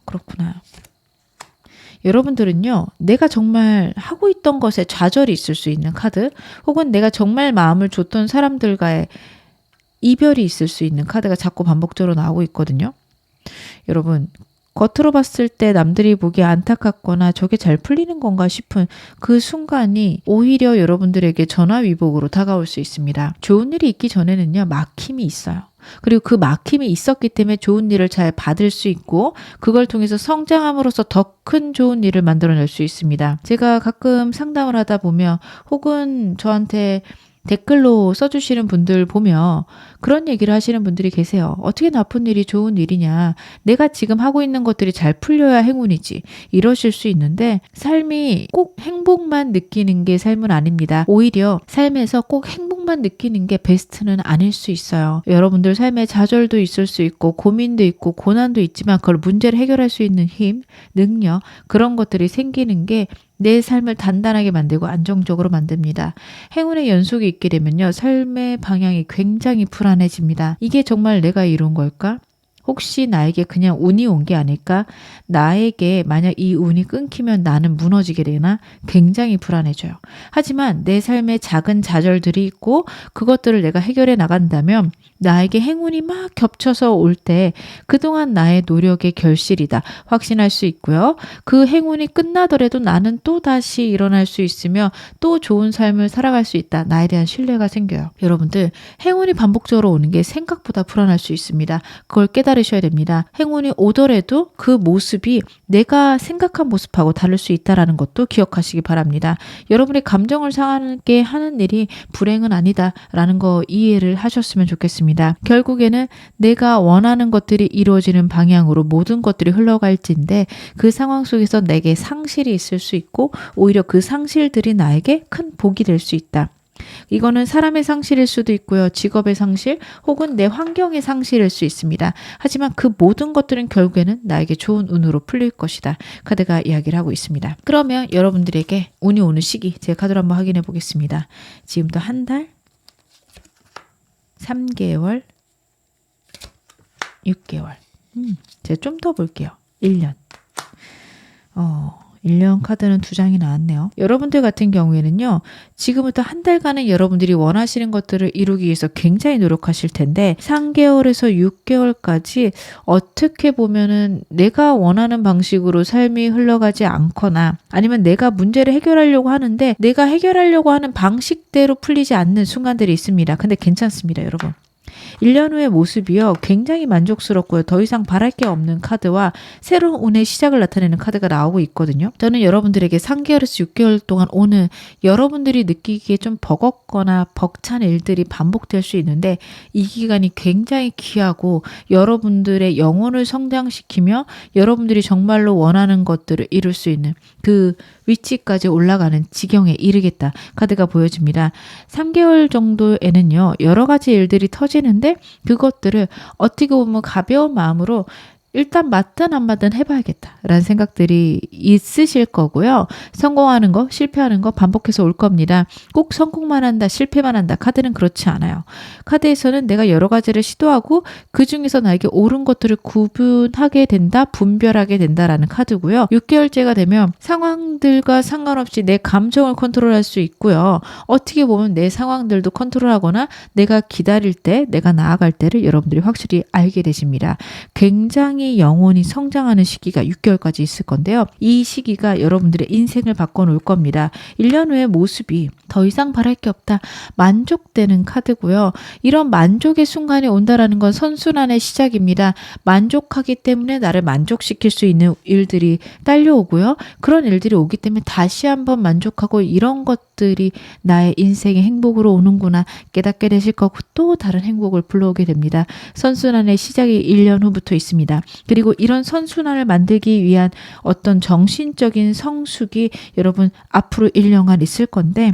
그렇구나. 여러분들은요, 내가 정말 하고 있던 것에 좌절이 있을 수 있는 카드, 혹은 내가 정말 마음을 줬던 사람들과의 이별이 있을 수 있는 카드가 자꾸 반복적으로 나오고 있거든요. 여러분, 겉으로 봤을 때 남들이 보기에 안타깝거나 저게 잘 풀리는 건가 싶은 그 순간이 오히려 여러분들에게 전화위복으로 다가올 수 있습니다. 좋은 일이 있기 전에는요, 막힘이 있어요. 그리고 그 막힘이 있었기 때문에 좋은 일을 잘 받을 수 있고 그걸 통해서 성장함으로써 더 큰 좋은 일을 만들어낼 수 있습니다. 제가 가끔 상담을 하다 보면 혹은 저한테 댓글로 써주시는 분들 보면 그런 얘기를 하시는 분들이 계세요. 어떻게 나쁜 일이 좋은 일이냐. 내가 지금 하고 있는 것들이 잘 풀려야 행운이지. 이러실 수 있는데 삶이 꼭 행복만 느끼는 게 삶은 아닙니다. 오히려 삶에서 꼭 행복만 느끼는 게 베스트는 아닐 수 있어요. 여러분들 삶에 좌절도 있을 수 있고 고민도 있고 고난도 있지만 그걸 문제를 해결할 수 있는 힘, 능력 그런 것들이 생기는 게 내 삶을 단단하게 만들고 안정적으로 만듭니다. 행운의 연속이 있게 되면요. 삶의 방향이 굉장히 불안해집니다. 이게 정말 내가 이룬 걸까? 혹시 나에게 그냥 운이 온 게 아닐까? 나에게 만약 이 운이 끊기면 나는 무너지게 되나? 굉장히 불안해져요. 하지만 내 삶에 작은 좌절들이 있고 그것들을 내가 해결해 나간다면 나에게 행운이 막 겹쳐서 올 때 그동안 나의 노력의 결실이다 확신할 수 있고요. 그 행운이 끝나더라도 나는 또 다시 일어날 수 있으며 또 좋은 삶을 살아갈 수 있다. 나에 대한 신뢰가 생겨요. 여러분들 행운이 반복적으로 오는 게 생각보다 불안할 수 있습니다. 그걸 깨달으셔야 됩니다. 행운이 오더라도 그 모습이 내가 생각한 모습하고 다를 수 있다는 것도 기억하시기 바랍니다. 여러분의 감정을 상하게 하는 일이 불행은 아니다라는 거 이해를 하셨으면 좋겠습니다. 결국에는 내가 원하는 것들이 이루어지는 방향으로 모든 것들이 흘러갈진데 그 상황 속에서 내게 상실이 있을 수 있고 오히려 그 상실들이 나에게 큰 복이 될 수 있다. 이거는 사람의 상실일 수도 있고요. 직업의 상실 혹은 내 환경의 상실일 수 있습니다. 하지만 그 모든 것들은 결국에는 나에게 좋은 운으로 풀릴 것이다. 카드가 이야기를 하고 있습니다. 그러면 여러분들에게 운이 오는 시기 제 카드로 한번 확인해 보겠습니다. 지금부터 한 달, 3개월, 6개월. 제가 좀 더 볼게요. 1년. 1년 카드는 2장이 나왔네요. 여러분들 같은 경우에는요. 지금부터 한 달간은 여러분들이 원하시는 것들을 이루기 위해서 굉장히 노력하실 텐데 3개월에서 6개월까지 어떻게 보면은 내가 원하는 방식으로 삶이 흘러가지 않거나 아니면 내가 문제를 해결하려고 하는데 내가 해결하려고 하는 방식대로 풀리지 않는 순간들이 있습니다. 근데 괜찮습니다, 여러분. 1년 후의 모습이요. 굉장히 만족스럽고요. 더 이상 바랄 게 없는 카드와 새로운 운의 시작을 나타내는 카드가 나오고 있거든요. 저는 여러분들에게 3개월에서 6개월 동안 오는 여러분들이 느끼기에 좀 버겁거나 벅찬 일들이 반복될 수 있는데 이 기간이 굉장히 귀하고 여러분들의 영혼을 성장시키며 여러분들이 정말로 원하는 것들을 이룰 수 있는 그 위치까지 올라가는 지경에 이르겠다. 카드가 보여집니다. 3개월 정도에는요. 여러 가지 일들이 터지는데 그것들을 어떻게 보면 가벼운 마음으로 일단 맞든 안 맞든 해봐야겠다라는 생각들이 있으실 거고요. 성공하는 거, 실패하는 거 반복해서 올 겁니다. 꼭 성공만 한다, 실패만 한다. 카드는 그렇지 않아요. 카드에서는 내가 여러 가지를 시도하고 그 중에서 나에게 옳은 것들을 구분하게 된다, 분별하게 된다라는 카드고요. 6개월째가 되면 상황들과 상관없이 내 감정을 컨트롤할 수 있고요. 어떻게 보면 내 상황들도 컨트롤하거나 내가 기다릴 때, 내가 나아갈 때를 여러분들이 확실히 알게 되십니다. 굉장히 영혼이 성장하는 시기가 6개월까지 있을 건데요. 이 시기가 여러분들의 인생을 바꿔놓을 겁니다. 1년 후의 모습이 더 이상 바랄 게 없다. 만족되는 카드고요. 이런 만족의 순간이 온다라는 건 선순환의 시작입니다. 만족하기 때문에 나를 만족시킬 수 있는 일들이 딸려오고요. 그런 일들이 오기 때문에 다시 한번 만족하고 이런 것들이 나의 인생의 행복으로 오는구나 깨닫게 되실 거고 또 다른 행복을 불러오게 됩니다. 선순환의 시작이 1년 후부터 있습니다. 그리고 이런 선순환을 만들기 위한 어떤 정신적인 성숙이 여러분 앞으로 1년간 있을 건데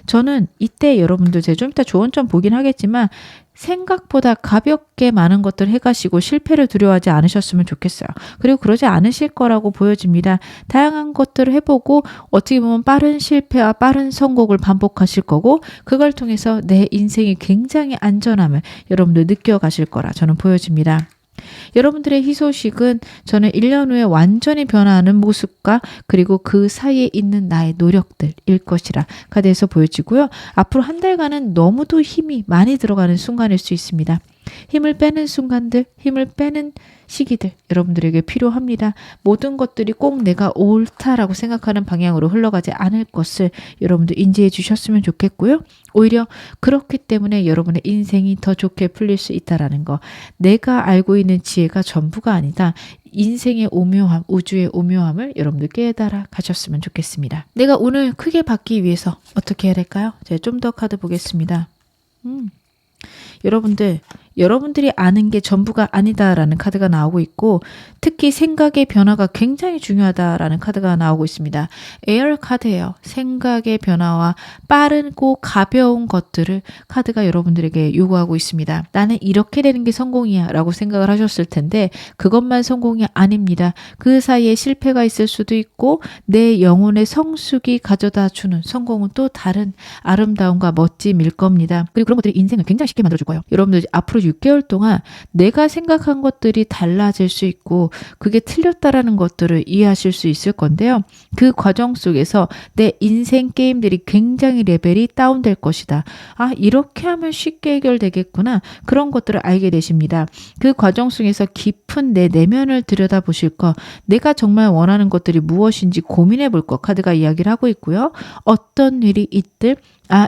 저는 이때 여러분들 제가 좀 이따 조언점 보긴 하겠지만 생각보다 가볍게 많은 것들 해가시고 실패를 두려워하지 않으셨으면 좋겠어요. 그리고 그러지 않으실 거라고 보여집니다. 다양한 것들을 해보고 어떻게 보면 빠른 실패와 빠른 성공을 반복하실 거고 그걸 통해서 내 인생이 굉장히 안전함을 여러분들 느껴가실 거라 저는 보여집니다. 여러분들의 희소식은 저는 1년 후에 완전히 변화하는 모습과 그리고 그 사이에 있는 나의 노력들일 것이라 카드에서 보여지고요. 앞으로 한 달간은 너무도 힘이 많이 들어가는 순간일 수 있습니다. 힘을 빼는 순간들, 힘을 빼는 시기들 여러분들에게 필요합니다. 모든 것들이 꼭 내가 옳다라고 생각하는 방향으로 흘러가지 않을 것을 여러분들 인지해 주셨으면 좋겠고요. 오히려 그렇기 때문에 여러분의 인생이 더 좋게 풀릴 수 있다라는 거. 내가 알고 있는 지혜가 전부가 아니다. 인생의 오묘함, 우주의 오묘함을 여러분들 깨달아 가셨으면 좋겠습니다. 내가 오늘 크게 받기 위해서 어떻게 해야 될까요? 제가 좀 더 카드 보겠습니다. 여러분들이 아는 게 전부가 아니다라는 카드가 나오고 있고, 특히 생각의 변화가 굉장히 중요하다라는 카드가 나오고 있습니다. 에어 카드예요. 생각의 변화와 빠르고 가벼운 것들을 카드가 여러분들에게 요구하고 있습니다. 나는 이렇게 되는 게 성공이야 라고 생각을 하셨을 텐데 그것만 성공이 아닙니다. 그 사이에 실패가 있을 수도 있고 내 영혼의 성숙이 가져다 주는 성공은 또 다른 아름다움과 멋짐일 겁니다. 그리고 그런 것들이 인생을 굉장히 쉽게 만들어줄 거예요. 여러분들 앞으로 6개월 동안 내가 생각한 것들이 달라질 수 있고 그게 틀렸다라는 것들을 이해하실 수 있을 건데요. 그 과정 속에서 내 인생 게임들이 굉장히 레벨이 다운될 것이다. 아, 이렇게 하면 쉽게 해결되겠구나. 그런 것들을 알게 되십니다. 그 과정 속에서 깊은 내 내면을 들여다보실 것, 내가 정말 원하는 것들이 무엇인지 고민해 볼 것 카드가 이야기를 하고 있고요. 어떤 일이 있든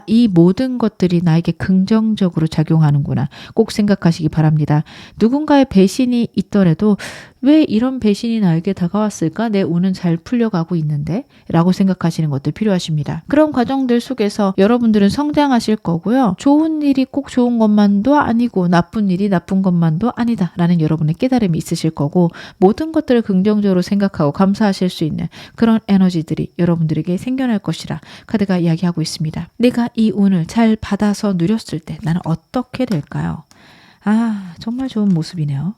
이 모든 것들이 나에게 긍정적으로 작용하는구나. 꼭 생각하시기 바랍니다. 누군가의 배신이 있더라도 왜 이런 배신이 나에게 다가왔을까? 내 운은 잘 풀려가고 있는데? 라고 생각하시는 것도 필요하십니다. 그런 과정들 속에서 여러분들은 성장하실 거고요. 좋은 일이 꼭 좋은 것만도 아니고 나쁜 일이 나쁜 것만도 아니다. 라는 여러분의 깨달음이 있으실 거고 모든 것들을 긍정적으로 생각하고 감사하실 수 있는 그런 에너지들이 여러분들에게 생겨날 것이라 카드가 이야기하고 있습니다. 내가 이 운을 잘 받아서 누렸을 때 나는 어떻게 될까요? 정말 좋은 모습이네요.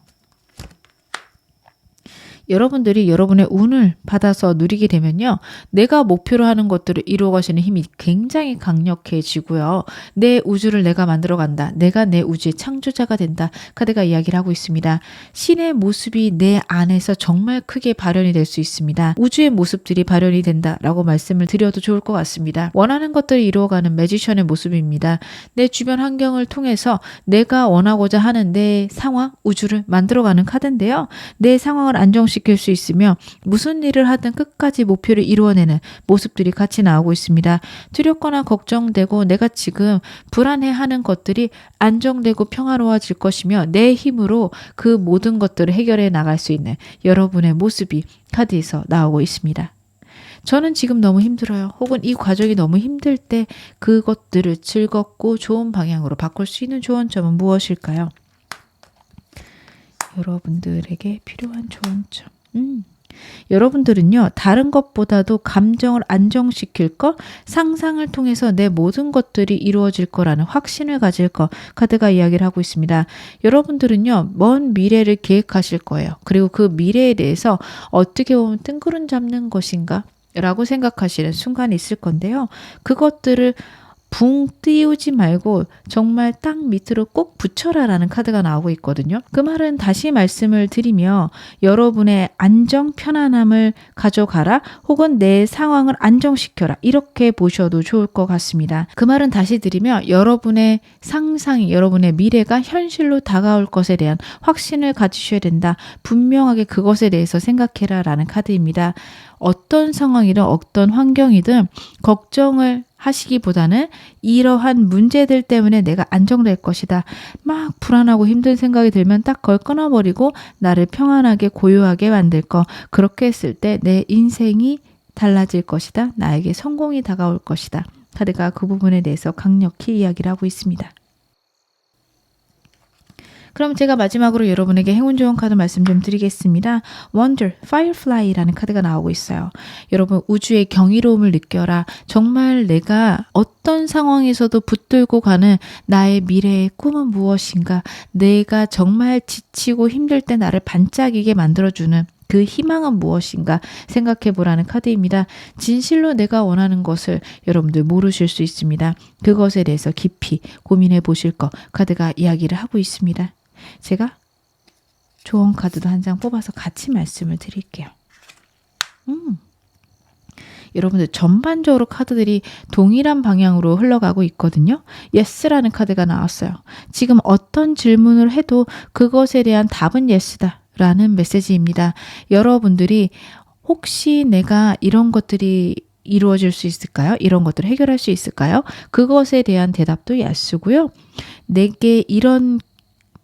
여러분들이 여러분의 운을 받아서 누리게 되면요. 내가 목표로 하는 것들을 이루어가시는 힘이 굉장히 강력해지고요. 내 우주를 내가 만들어간다. 내가 내 우주의 창조자가 된다. 카드가 이야기를 하고 있습니다. 신의 모습이 내 안에서 정말 크게 발현이 될 수 있습니다. 우주의 모습들이 발현이 된다라고 말씀을 드려도 좋을 것 같습니다. 원하는 것들을 이루어가는 매지션의 모습입니다. 내 주변 환경을 통해서 내가 원하고자 하는 내 상황, 우주를 만들어가는 카드인데요. 내 상황을 안정시키고 시킬 수 있으며 무슨 일을 하든 끝까지 목표를 이루어내는 모습들이 같이 나오고 있습니다. 두렵거나 걱정되고 내가 지금 불안해하는 것들이 안정되고 평화로워질 것이며 내 힘으로 그 모든 것들을 해결해 나갈 수 있는 여러분의 모습이 카드에서 나오고 있습니다. 저는 지금 너무 힘들어요. 혹은 이 과정이 너무 힘들 때 그것들을 즐겁고 좋은 방향으로 바꿀 수 있는 조언점은 무엇일까요? 여러분들에게 필요한 조언점. 여러분들은요. 다른 것보다도 감정을 안정시킬 것, 상상을 통해서 내 모든 것들이 이루어질 거라는 확신을 가질 것 카드가 이야기를 하고 있습니다. 여러분들은요. 먼 미래를 계획하실 거예요. 그리고 그 미래에 대해서 어떻게 보면 뜬구름 잡는 것인가? 라고 생각하시는 순간이 있을 건데요. 그것들을 붕 띄우지 말고 정말 땅 밑으로 꼭 붙여라 라는 카드가 나오고 있거든요. 그 말은 다시 말씀을 드리며 여러분의 안정 편안함을 가져가라 혹은 내 상황을 안정시켜라 이렇게 보셔도 좋을 것 같습니다. 그 말은 다시 드리며 여러분의 상상이 여러분의 미래가 현실로 다가올 것에 대한 확신을 가지셔야 된다. 분명하게 그것에 대해서 생각해라 라는 카드입니다. 어떤 상황이든 어떤 환경이든 걱정을 하시기보다는 이러한 문제들 때문에 내가 안정될 것이다. 막 불안하고 힘든 생각이 들면 딱 그걸 끊어버리고 나를 평안하게 고요하게 만들 거. 그렇게 했을 때 내 인생이 달라질 것이다. 나에게 성공이 다가올 것이다. 카드가 그 부분에 대해서 강력히 이야기를 하고 있습니다. 그럼 제가 마지막으로 여러분에게 행운 좋은 카드 말씀 좀 드리겠습니다. Wonder, Firefly라는 카드가 나오고 있어요. 여러분 우주의 경이로움을 느껴라. 정말 내가 어떤 상황에서도 붙들고 가는 나의 미래의 꿈은 무엇인가? 내가 정말 지치고 힘들 때 나를 반짝이게 만들어주는 그 희망은 무엇인가 생각해 보라는 카드입니다. 진실로 내가 원하는 것을 여러분들 모르실 수 있습니다. 그것에 대해서 깊이 고민해 보실 것 카드가 이야기를 하고 있습니다. 제가 조언 카드도 한 장 뽑아서 같이 말씀을 드릴게요. 여러분들 전반적으로 카드들이 동일한 방향으로 흘러가고 있거든요. Yes라는 카드가 나왔어요. 지금 어떤 질문을 해도 그것에 대한 답은 Yes다 라는 메시지입니다. 여러분들이 혹시 내가 이런 것들이 이루어질 수 있을까요? 이런 것들을 해결할 수 있을까요? 그것에 대한 대답도 Yes고요. 내게 이런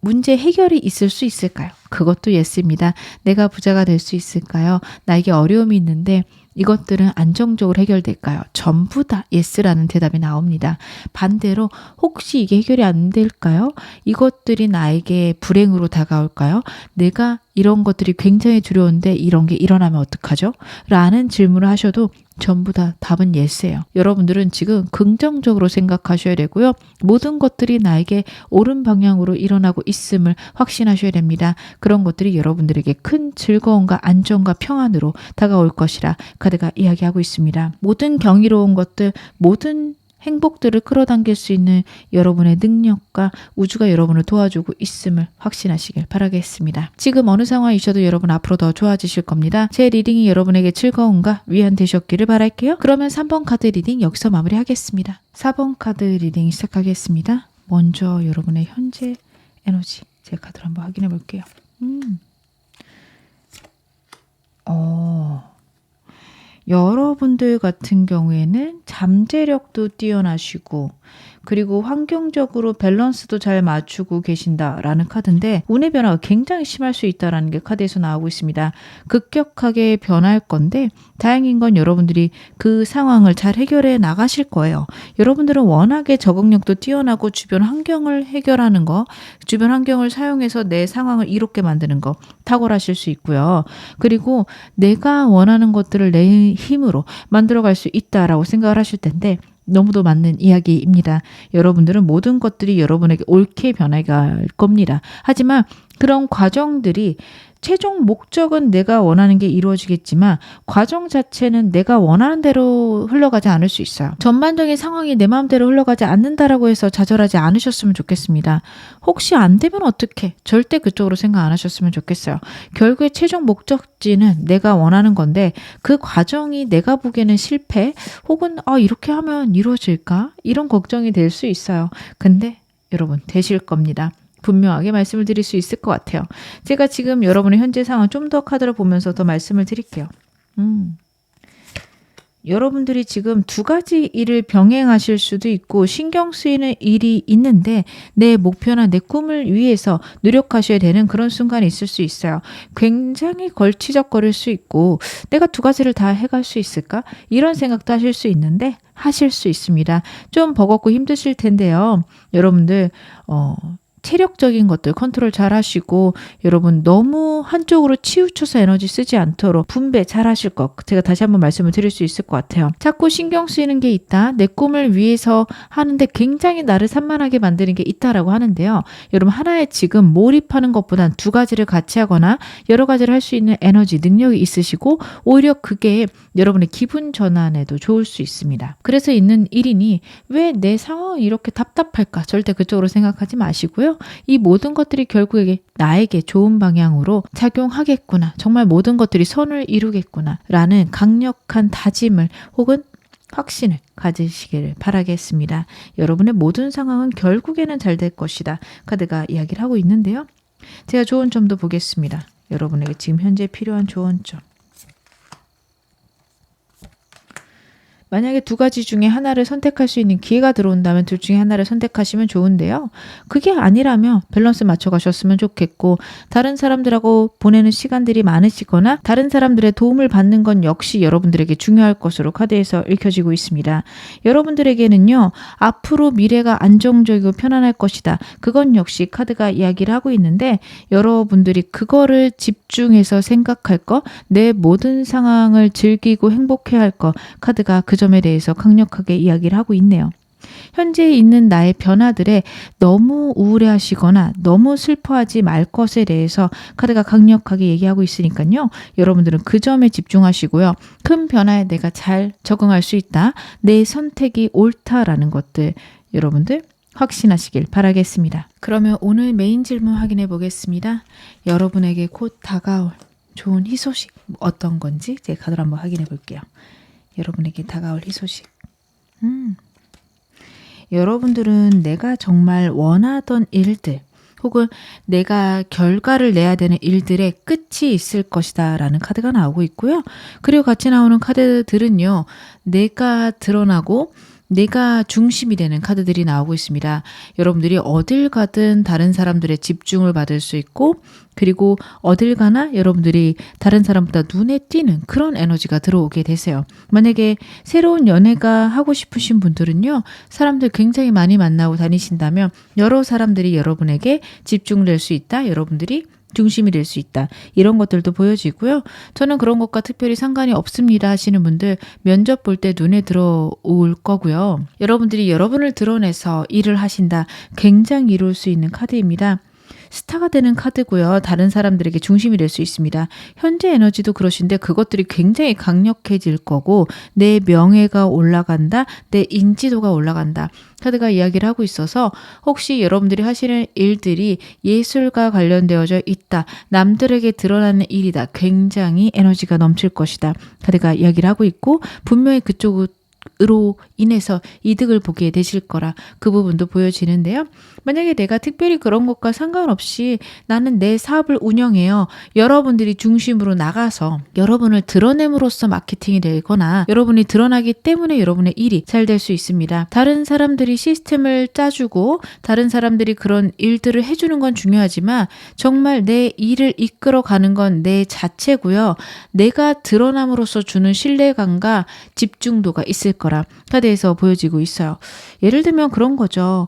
문제 해결이 있을 수 있을까요? 그것도 Yes입니다. 내가 부자가 될 수 있을까요? 나에게 어려움이 있는데 이것들은 안정적으로 해결될까요? 전부 다 Yes라는 대답이 나옵니다. 반대로 혹시 이게 해결이 안 될까요? 이것들이 나에게 불행으로 다가올까요? 내가 이런 것들이 굉장히 두려운데 이런 게 일어나면 어떡하죠? 라는 질문을 하셔도 전부 다 답은 Yes예요. 여러분들은 지금 긍정적으로 생각하셔야 되고요. 모든 것들이 나에게 옳은 방향으로 일어나고 있음을 확신하셔야 됩니다. 그런 것들이 여러분들에게 큰 즐거움과 안정과 평안으로 다가올 것이라 카드가 이야기하고 있습니다. 모든 경이로운 것들, 모든 행복들을 끌어당길 수 있는 여러분의 능력과 우주가 여러분을 도와주고 있음을 확신하시길 바라겠습니다. 지금 어느 상황이셔도 여러분 앞으로 더 좋아지실 겁니다. 제 리딩이 여러분에게 즐거움과 위안 되셨기를 바랄게요. 그러면 3번 카드 리딩 여기서 마무리하겠습니다. 4번 카드 리딩 시작하겠습니다. 먼저 여러분의 현재 에너지 제 카드를 한번 확인해 볼게요. 여러분들 같은 경우에는 잠재력도 뛰어나시고 그리고 환경적으로 밸런스도 잘 맞추고 계신다라는 카드인데 운의 변화가 굉장히 심할 수 있다는 게 카드에서 나오고 있습니다. 급격하게 변할 건데 다행인 건 여러분들이 그 상황을 잘 해결해 나가실 거예요. 여러분들은 워낙에 적응력도 뛰어나고 주변 환경을 해결하는 거, 주변 환경을 사용해서 내 상황을 이롭게 만드는 거 탁월하실 수 있고요. 그리고 내가 원하는 것들을 내 힘으로 만들어갈 수 있다라고 생각을 하실 텐데 너무도 맞는 이야기입니다. 여러분들은 모든 것들이 여러분에게 옳게 변해갈 겁니다. 하지만 그런 과정들이 최종 목적은 내가 원하는 게 이루어지겠지만 과정 자체는 내가 원하는 대로 흘러가지 않을 수 있어요. 전반적인 상황이 내 마음대로 흘러가지 않는다라고 해서 좌절하지 않으셨으면 좋겠습니다. 혹시 안 되면 어떡해? 절대 그쪽으로 생각 안 하셨으면 좋겠어요. 결국에 최종 목적지는 내가 원하는 건데 그 과정이 내가 보기에는 실패 혹은 이렇게 하면 이루어질까? 이런 걱정이 될 수 있어요. 근데 여러분 되실 겁니다. 분명하게 말씀을 드릴 수 있을 것 같아요. 제가 지금 여러분의 현재 상황 좀 더 카드를 보면서 더 말씀을 드릴게요. 여러분들이 지금 두 가지 일을 병행하실 수도 있고 신경 쓰이는 일이 있는데 내 목표나 내 꿈을 위해서 노력하셔야 되는 그런 순간이 있을 수 있어요. 굉장히 걸치적거릴 수 있고 내가 두 가지를 다 해갈 수 있을까? 이런 생각도 하실 수 있는데 하실 수 있습니다. 좀 버겁고 힘드실 텐데요. 여러분들 체력적인 것들 컨트롤 잘 하시고 여러분 너무 한쪽으로 치우쳐서 에너지 쓰지 않도록 분배 잘 하실 것 제가 다시 한번 말씀을 드릴 수 있을 것 같아요. 자꾸 신경 쓰이는 게 있다. 내 꿈을 위해서 하는데 굉장히 나를 산만하게 만드는 게 있다라고 하는데요. 여러분 하나에 지금 몰입하는 것보단 두 가지를 같이 하거나 여러 가지를 할 수 있는 에너지 능력이 있으시고 오히려 그게 여러분의 기분 전환에도 좋을 수 있습니다. 그래서 있는 일이니 왜 내 상황이 이렇게 답답할까? 절대 그쪽으로 생각하지 마시고요. 이 모든 것들이 결국에 나에게 좋은 방향으로 작용하겠구나. 정말 모든 것들이 선을 이루겠구나. 라는 강력한 다짐을 혹은 확신을 가지시기를 바라겠습니다. 여러분의 모든 상황은 결국에는 잘 될 것이다. 카드가 이야기를 하고 있는데요. 제가 좋은 점도 보겠습니다. 여러분에게 지금 현재 필요한 좋은 점. 만약에 두 가지 중에 하나를 선택할 수 있는 기회가 들어온다면 둘 중에 하나를 선택하시면 좋은데요. 그게 아니라면 밸런스 맞춰가셨으면 좋겠고 다른 사람들하고 보내는 시간들이 많으시거나 다른 사람들의 도움을 받는 건 역시 여러분들에게 중요할 것으로 카드에서 읽혀지고 있습니다. 여러분들에게는요. 앞으로 미래가 안정적이고 편안할 것이다. 그건 역시 카드가 이야기를 하고 있는데 여러분들이 그거를 집중해서 생각할 것, 내 모든 상황을 즐기고 행복해할 것, 카드가 그 점에 대해서 강력하게 이야기를 하고 있네요. 현재 있는 나의 변화들에 너무 우울해하시거나 너무 슬퍼하지 말 것에 대해서 카드가 강력하게 얘기하고 있으니까요. 여러분들은 그 점에 집중하시고요. 큰 변화에 내가 잘 적응할 수 있다. 내 선택이 옳다라는 것들 여러분들 확신하시길 바라겠습니다. 그러면 오늘 메인 질문 확인해 보겠습니다. 여러분에게 곧 다가올 좋은 희소식 어떤 건지 제 카드로 한번 확인해 볼게요. 여러분에게 다가올 희소식. 여러분들은 내가 정말 원하던 일들 혹은 내가 결과를 내야 되는 일들의 끝이 있을 것이다 라는 카드가 나오고 있고요. 그리고 같이 나오는 카드들은요. 내가 드러나고 내가 중심이 되는 카드들이 나오고 있습니다. 여러분들이 어딜 가든 다른 사람들의 집중을 받을 수 있고 그리고 어딜 가나 여러분들이 다른 사람보다 눈에 띄는 그런 에너지가 들어오게 되세요. 만약에 새로운 연애가 하고 싶으신 분들은요. 사람들 굉장히 많이 만나고 다니신다면 여러 사람들이 여러분에게 집중될 수 있다. 여러분들이 중심이 될 수 있다. 이런 것들도 보여지고요. 저는 그런 것과 특별히 상관이 없습니다 하시는 분들 면접 볼 때 눈에 들어올 거고요. 여러분들이 여러분을 드러내서 일을 하신다. 굉장히 이룰 수 있는 카드입니다. 스타가 되는 카드고요. 다른 사람들에게 중심이 될 수 있습니다. 현재 에너지도 그러신데 그것들이 굉장히 강력해질 거고 내 명예가 올라간다. 내 인지도가 올라간다. 카드가 이야기를 하고 있어서 혹시 여러분들이 하시는 일들이 예술과 관련되어져 있다. 남들에게 드러나는 일이다. 굉장히 에너지가 넘칠 것이다. 카드가 이야기를 하고 있고 분명히 그쪽으로 인해서 이득을 보게 되실 거라 그 부분도 보여지는데요. 만약에 내가 특별히 그런 것과 상관없이 나는 내 사업을 운영해요. 여러분들이 중심으로 나가서 여러분을 드러냄으로써 마케팅이 되거나 여러분이 드러나기 때문에 여러분의 일이 잘 될 수 있습니다. 다른 사람들이 시스템을 짜주고 다른 사람들이 그런 일들을 해주는 건 중요하지만 정말 내 일을 이끌어가는 건 내 자체고요. 내가 드러남으로써 주는 신뢰감과 집중도가 있을 거라 카드에서 보여지고 있어요. 예를 들면 그런 거죠.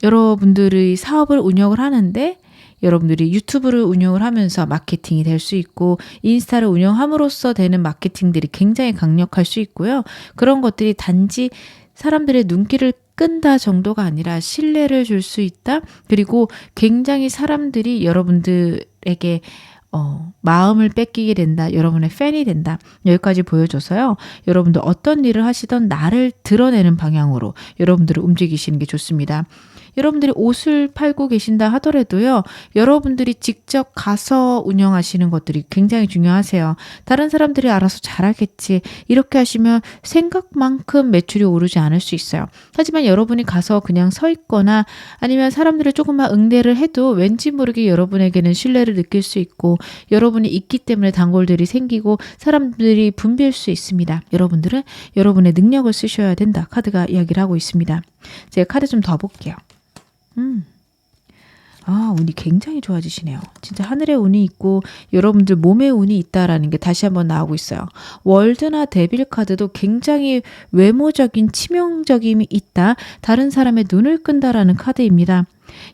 여러분들의 사업을 운영을 하는데 여러분들이 유튜브를 운영을 하면서 마케팅이 될 수 있고 인스타를 운영함으로써 되는 마케팅들이 굉장히 강력할 수 있고요. 그런 것들이 단지 사람들의 눈길을 끈다 정도가 아니라 신뢰를 줄 수 있다. 그리고 굉장히 사람들이 여러분들에게 마음을 뺏기게 된다. 여러분의 팬이 된다. 여기까지 보여줘서요. 여러분들 어떤 일을 하시던 나를 드러내는 방향으로 여러분들을 움직이시는 게 좋습니다. 여러분들이 옷을 팔고 계신다 하더라도요. 여러분들이 직접 가서 운영하시는 것들이 굉장히 중요하세요. 다른 사람들이 알아서 잘하겠지. 이렇게 하시면 생각만큼 매출이 오르지 않을 수 있어요. 하지만 여러분이 가서 그냥 서 있거나 아니면 사람들을 조금만 응대를 해도 왠지 모르게 여러분에게는 신뢰를 느낄 수 있고 여러분이 있기 때문에 단골들이 생기고 사람들이 붐빌 수 있습니다. 여러분들은 여러분의 능력을 쓰셔야 된다. 카드가 이야기를 하고 있습니다. 제가 카드 좀 더 볼게요. 운이 굉장히 좋아지시네요. 진짜 하늘의 운이 있고 여러분들 몸의 운이 있다라는 게 다시 한번 나오고 있어요. 월드나 데빌 카드도 굉장히 외모적인 치명적임이 있다. 다른 사람의 눈을 끈다라는 카드입니다.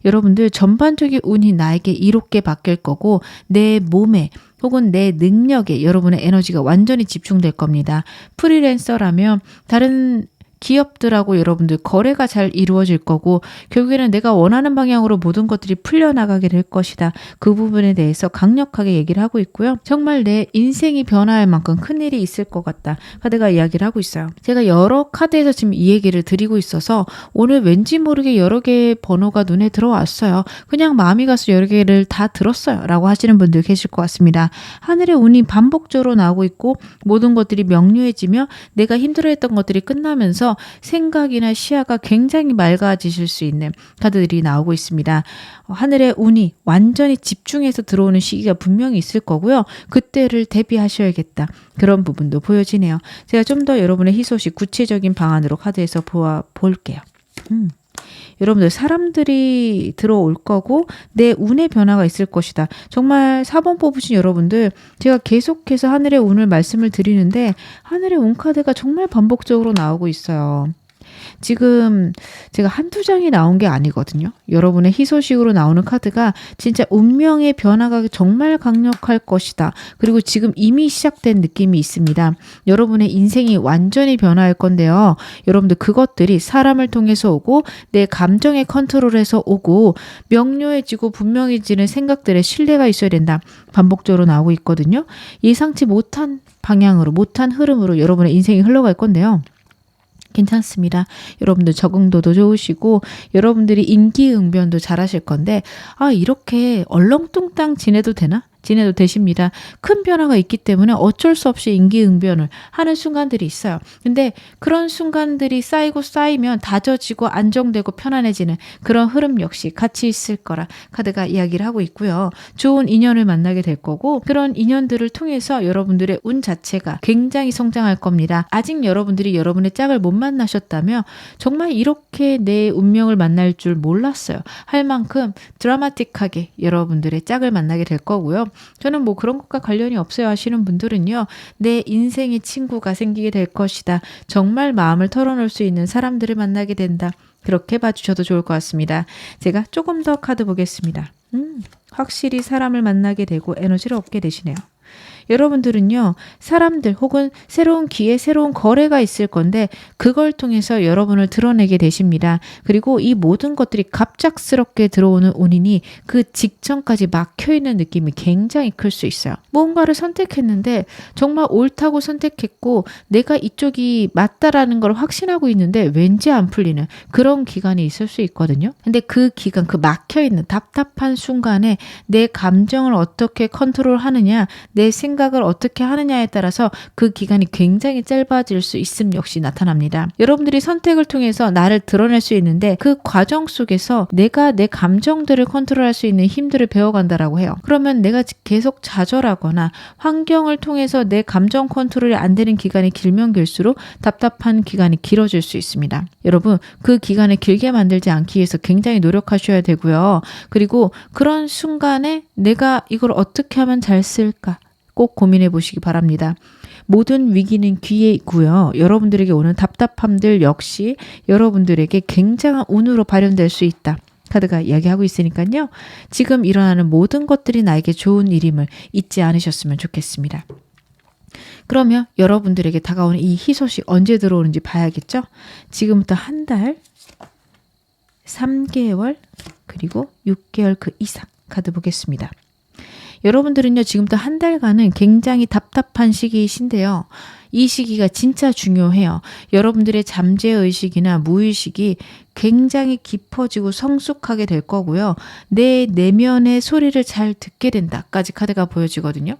여러분들 전반적인 운이 나에게 이롭게 바뀔 거고 내 몸에 혹은 내 능력에 여러분의 에너지가 완전히 집중될 겁니다. 프리랜서라면 다른 기업들하고 여러분들 거래가 잘 이루어질 거고 결국에는 내가 원하는 방향으로 모든 것들이 풀려나가게 될 것이다. 그 부분에 대해서 강력하게 얘기를 하고 있고요. 정말 내 인생이 변화할 만큼 큰일이 있을 것 같다. 카드가 이야기를 하고 있어요. 제가 여러 카드에서 지금 이 얘기를 드리고 있어서 오늘 왠지 모르게 여러 개의 번호가 눈에 들어왔어요. 그냥 마음이 가서 여러 개를 다 들었어요. 라고 하시는 분들 계실 것 같습니다. 하늘의 운이 반복적으로 나오고 있고 모든 것들이 명료해지며 내가 힘들어했던 것들이 끝나면서 생각이나 시야가 굉장히 맑아지실 수 있는 카드들이 나오고 있습니다. 하늘의 운이 완전히 집중해서 들어오는 시기가 분명히 있을 거고요. 그때를 대비하셔야겠다. 그런 부분도 보여지네요. 제가 좀 더 여러분의 희소식 구체적인 방안으로 카드에서 볼게요. 여러분들 사람들이 들어올 거고 내 운의 변화가 있을 것이다. 정말 4번 뽑으신 여러분들 제가 계속해서 하늘의 운을 말씀을 드리는데 하늘의 운 카드가 정말 반복적으로 나오고 있어요. 지금 제가 한두 장이 나온 게 아니거든요. 여러분의 희소식으로 나오는 카드가 진짜 운명의 변화가 정말 강력할 것이다. 그리고 지금 이미 시작된 느낌이 있습니다. 여러분의 인생이 완전히 변화할 건데요. 여러분들 그것들이 사람을 통해서 오고 내 감정의 컨트롤에서 오고 명료해지고 분명해지는 생각들의 신뢰가 있어야 된다. 반복적으로 나오고 있거든요. 예상치 못한 방향으로 못한 흐름으로 여러분의 인생이 흘러갈 건데요. 괜찮습니다. 여러분들 적응도도 좋으시고 여러분들이 인기응변도 잘하실 건데 이렇게 얼렁뚱땅 지내도 되나? 지내도 되십니다. 큰 변화가 있기 때문에 어쩔 수 없이 임기응변을 하는 순간들이 있어요. 근데 그런 순간들이 쌓이면 다져지고 안정되고 편안해지는 그런 흐름 역시 같이 있을 거라 카드가 이야기를 하고 있고요. 좋은 인연을 만나게 될 거고 그런 인연들을 통해서 여러분들의 운 자체가 굉장히 성장할 겁니다. 아직 여러분들이 여러분의 짝을 못 만나셨다면 정말 이렇게 내 운명을 만날 줄 몰랐어요. 할 만큼 드라마틱하게 여러분들의 짝을 만나게 될 거고요. 저는 뭐 그런 것과 관련이 없어요 하시는 분들은요. 내 인생의 친구가 생기게 될 것이다. 정말 마음을 털어놓을 수 있는 사람들을 만나게 된다. 그렇게 봐주셔도 좋을 것 같습니다. 제가 조금 더 카드 보겠습니다. 확실히 사람을 만나게 되고 에너지를 얻게 되시네요. 여러분들은요. 사람들 혹은 새로운 기회, 새로운 거래가 있을 건데 그걸 통해서 여러분을 드러내게 되십니다. 그리고 이 모든 것들이 갑작스럽게 들어오는 운이니 그 직전까지 막혀있는 느낌이 굉장히 클 수 있어요. 뭔가를 선택했는데 정말 옳다고 선택했고 내가 이쪽이 맞다라는 걸 확신하고 있는데 왠지 안 풀리는 그런 기간이 있을 수 있거든요. 근데 그 기간, 그 막혀있는 답답한 순간에 내 감정을 어떻게 컨트롤하느냐, 내 생각을 어떻게 하느냐에 따라서 그 기간이 굉장히 짧아질 수 있음 역시 나타납니다. 여러분들이 선택을 통해서 나를 드러낼 수 있는데 그 과정 속에서 내가 내 감정들을 컨트롤할 수 있는 힘들을 배워간다라고 해요. 그러면 내가 계속 좌절하거나 환경을 통해서 내 감정 컨트롤이 안 되는 기간이 길면 길수록 답답한 기간이 길어질 수 있습니다. 여러분 그 기간을 길게 만들지 않기 위해서 굉장히 노력하셔야 되고요. 그리고 그런 순간에 내가 이걸 어떻게 하면 잘 쓸까? 꼭 고민해 보시기 바랍니다. 모든 위기는 기회에 있고요. 여러분들에게 오는 답답함들 역시 여러분들에게 굉장한 운으로 발현될 수 있다. 카드가 이야기하고 있으니까요. 지금 일어나는 모든 것들이 나에게 좋은 일임을 잊지 않으셨으면 좋겠습니다. 그러면 여러분들에게 다가오는 이 희소식 언제 들어오는지 봐야겠죠? 지금부터 한 달, 3개월, 그리고 6개월 그 이상 카드 보겠습니다. 여러분들은요 지금부터 한 달간은 굉장히 답답한 시기이신데요. 이 시기가 진짜 중요해요. 여러분들의 잠재의식이나 무의식이 굉장히 깊어지고 성숙하게 될 거고요. 내 내면의 소리를 잘 듣게 된다까지 카드가 보여지거든요.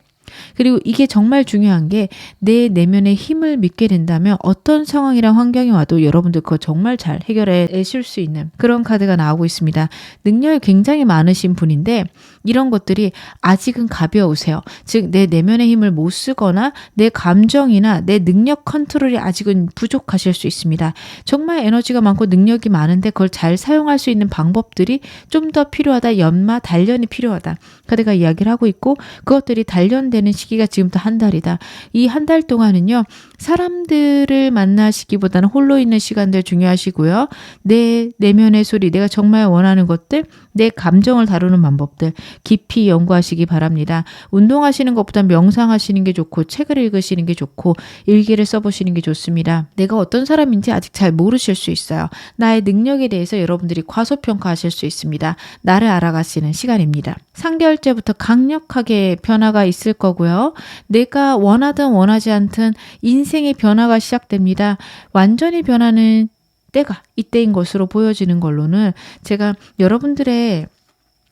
그리고 이게 정말 중요한 게 내 내면의 힘을 믿게 된다면 어떤 상황이랑 환경이 와도 여러분들 그거 정말 잘 해결해내실 수 있는 그런 카드가 나오고 있습니다. 능력이 굉장히 많으신 분인데 이런 것들이 아직은 가벼우세요. 즉 내 내면의 힘을 못 쓰거나 내 감정이나 내 능력 컨트롤이 아직은 부족하실 수 있습니다. 정말 에너지가 많고 능력이 많은데 그걸 잘 사용할 수 있는 방법들이 좀 더 필요하다. 연마, 단련이 필요하다. 카드가 이야기를 하고 있고 그것들이 단련되는 시기가 지금부터 한 달이다. 이 한 달 동안은요. 사람들을 만나시기보다는 홀로 있는 시간들 중요하시고요. 내 내면의 소리, 내가 정말 원하는 것들, 내 감정을 다루는 방법들 깊이 연구하시기 바랍니다. 운동하시는 것보다 명상하시는 게 좋고 책을 읽으시는 게 좋고 일기를 써보시는 게 좋습니다. 내가 어떤 사람인지 아직 잘 모르실 수 있어요. 나의 능력에 대해서 여러분들이 과소평가하실 수 있습니다. 나를 알아가시는 시간입니다. 3개월째부터 강력하게 변화가 있을 거고요. 내가 원하든 원하지 않든 인생의 변화가 시작됩니다. 완전히 변하는 때가 이때인 것으로 보여지는 걸로는 제가 여러분들의